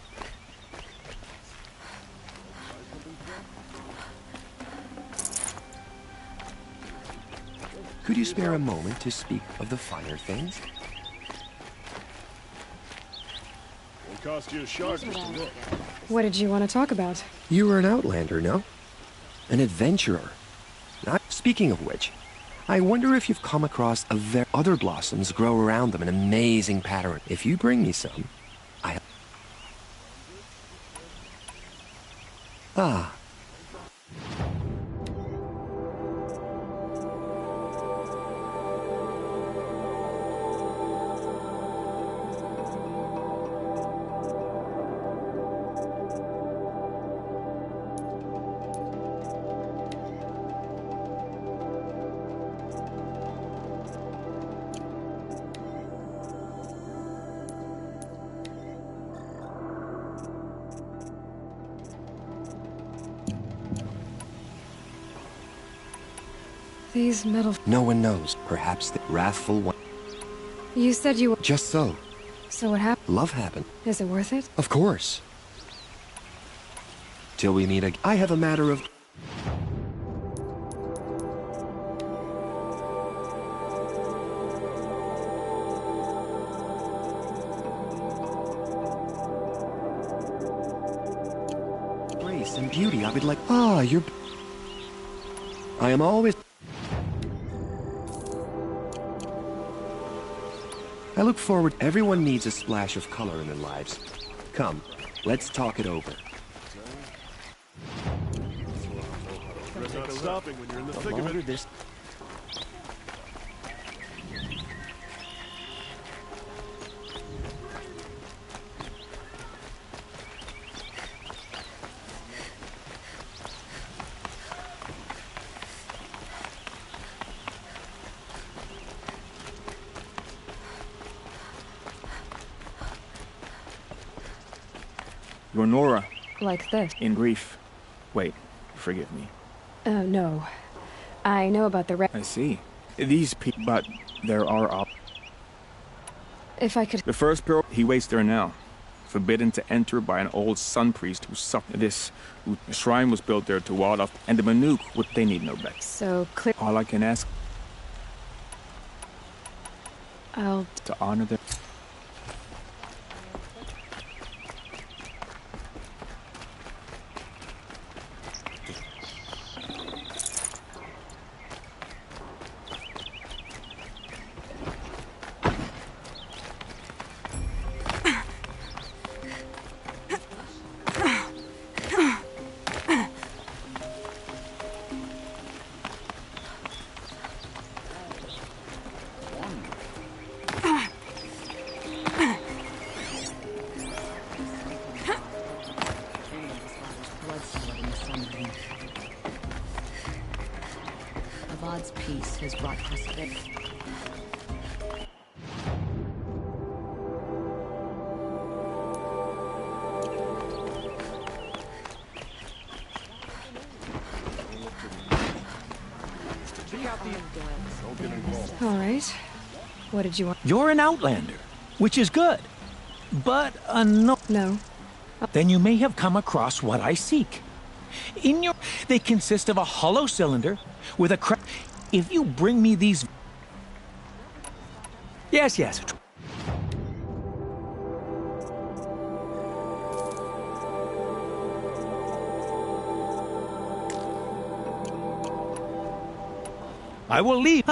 Could you spare a moment to speak of the finer things? Won't cost you a shark just to look. What did you want to talk about? You were an outlander, no? An adventurer. Speaking of which, I wonder if you've come across other blossoms grow around them in amazing pattern. If you bring me some, Ah. These metal... No one knows. Perhaps the wrathful one. You said you... Just so. So what happened? Love happened. Is it worth it? Of course. Till we meet again. I have a matter of... grace and beauty. I would like... Ah, you're... I am always... I look forward. Everyone needs a splash of color in their lives. Come, let's talk it over. There's not stopping when you're in the thick of it. This... You're Nora. Like this? In grief. Wait, forgive me. No. I know about the I see. These people, but there are If I could... The first pearl, he waits there now. Forbidden to enter by an old sun priest who suffered this. A shrine was built there to ward off, and the Manuk, what they need no better. So clear... All I can ask... I'll... to honor them. Avad's peace has brought prosperity. All right. What did you want? You're an Outlander, which is good. But no. Then you may have come across what I seek. They consist of a hollow cylinder with a crack. If you bring me these... Yes. I will leave.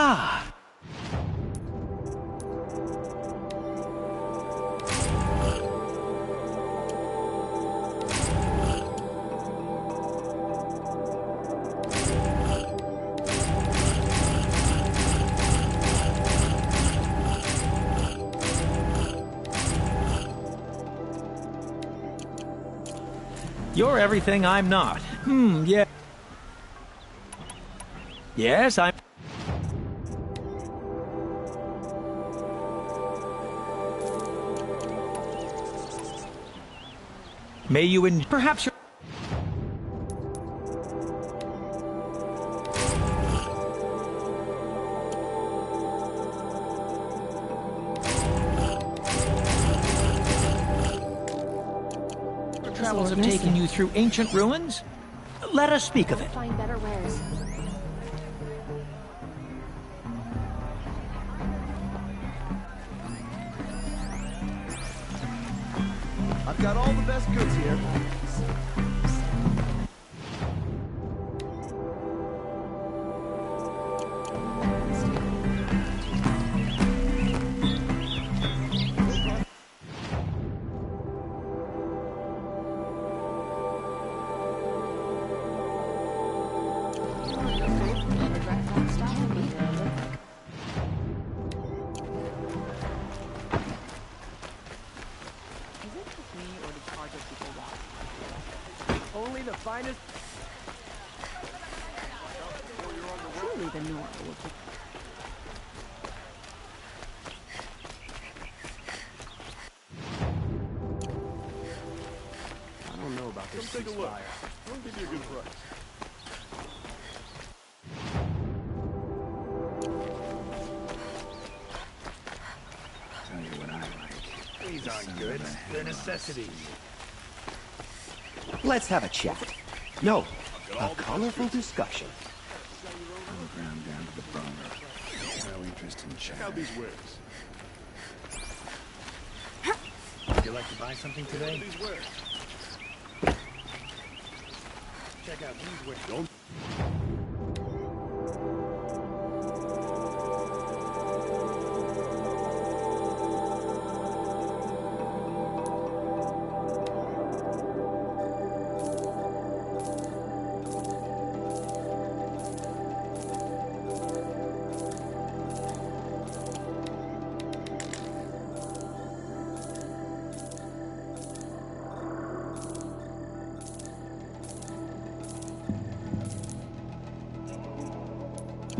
You're everything I'm not. Yeah. Yes, I'm... May you perhaps you're... Travels have taken you through ancient ruins? Let us speak of it. Find better wares. I've got all the best goods here. Only the finest. Truly the Nora will be. I don't know about this. Come take a look. We'll give you a good price. aren't good. They're necessities. Let's have a chat. No, a colorful discussion. Telegram down to the burner. No interest in chat. Check out these wares. Would you like to buy something today? These wares. Check out these wares. Don't.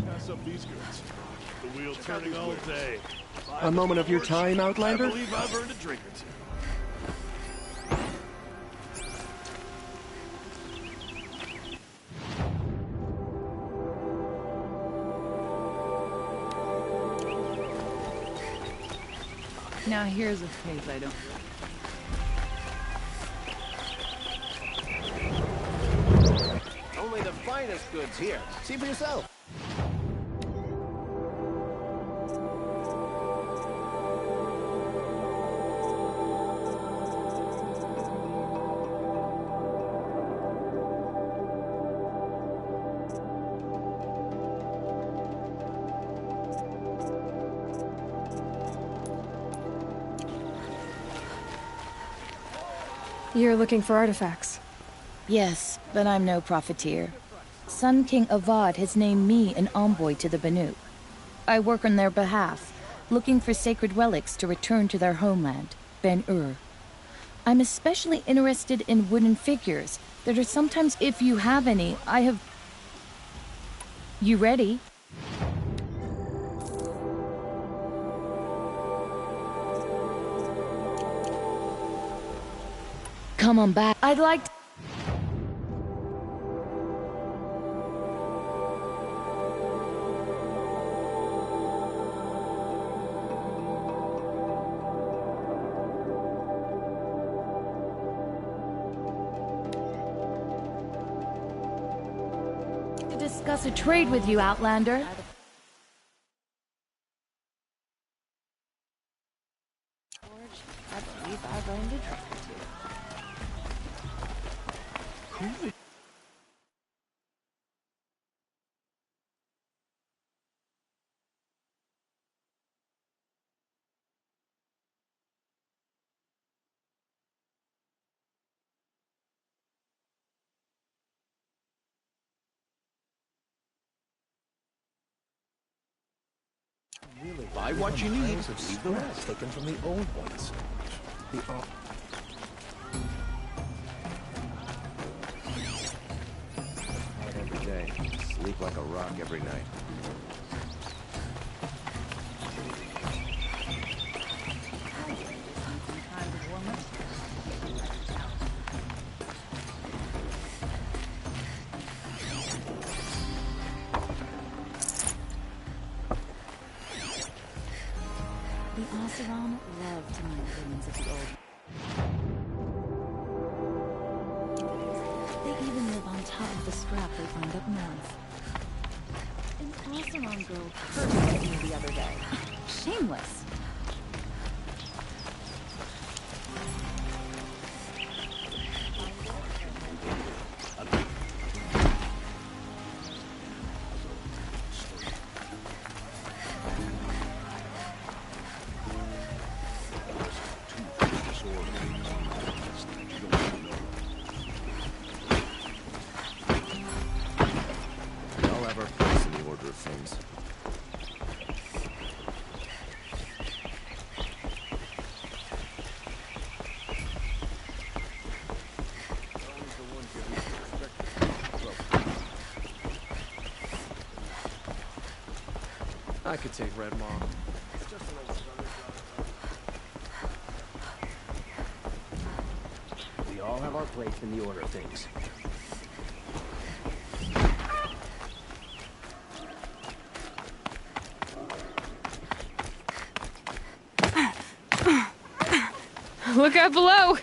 Pass up these goods. The wheel turning all day. A moment of your time, Outlander? I believe I've earned a drink or two. Now here's a case I don't... Only the finest goods here. See for yourself. You're looking for artifacts. Yes, but I'm no profiteer. Sun King Avad has named me an envoy to the Banuk. I work on their behalf, looking for sacred relics to return to their homeland, Ben-Ur. I'm especially interested in wooden figures that are sometimes, if you have any, I have... You ready? Come on back. I'd like to... discuss a trade with you, Outlander. I believe I've earned a drink or two. Really, buy what you need. Leave the rest. Taken from the old ones. Hard every day. Sleep like a rock every night. The Oseram love to mine ruins of the old. They even live on top of the scrap they find up north. An Oseram girl cursed at me the other day. Shameless. I'll have our place in the order of things. I could take Red Maw. We all have our place in the order of things. Look out below!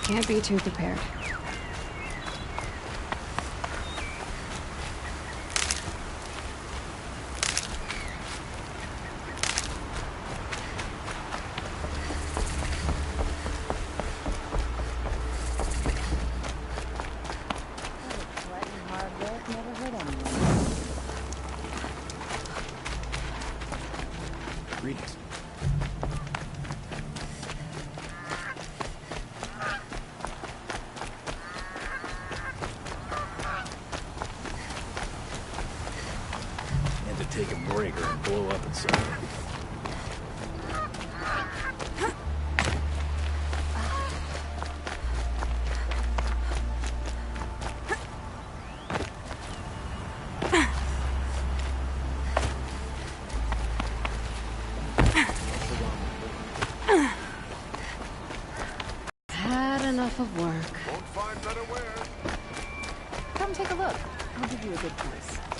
Can't be too prepared. Greetings. And to take a breaker and blow up at something. Had enough of work. Come take a look. I'll give you a good price.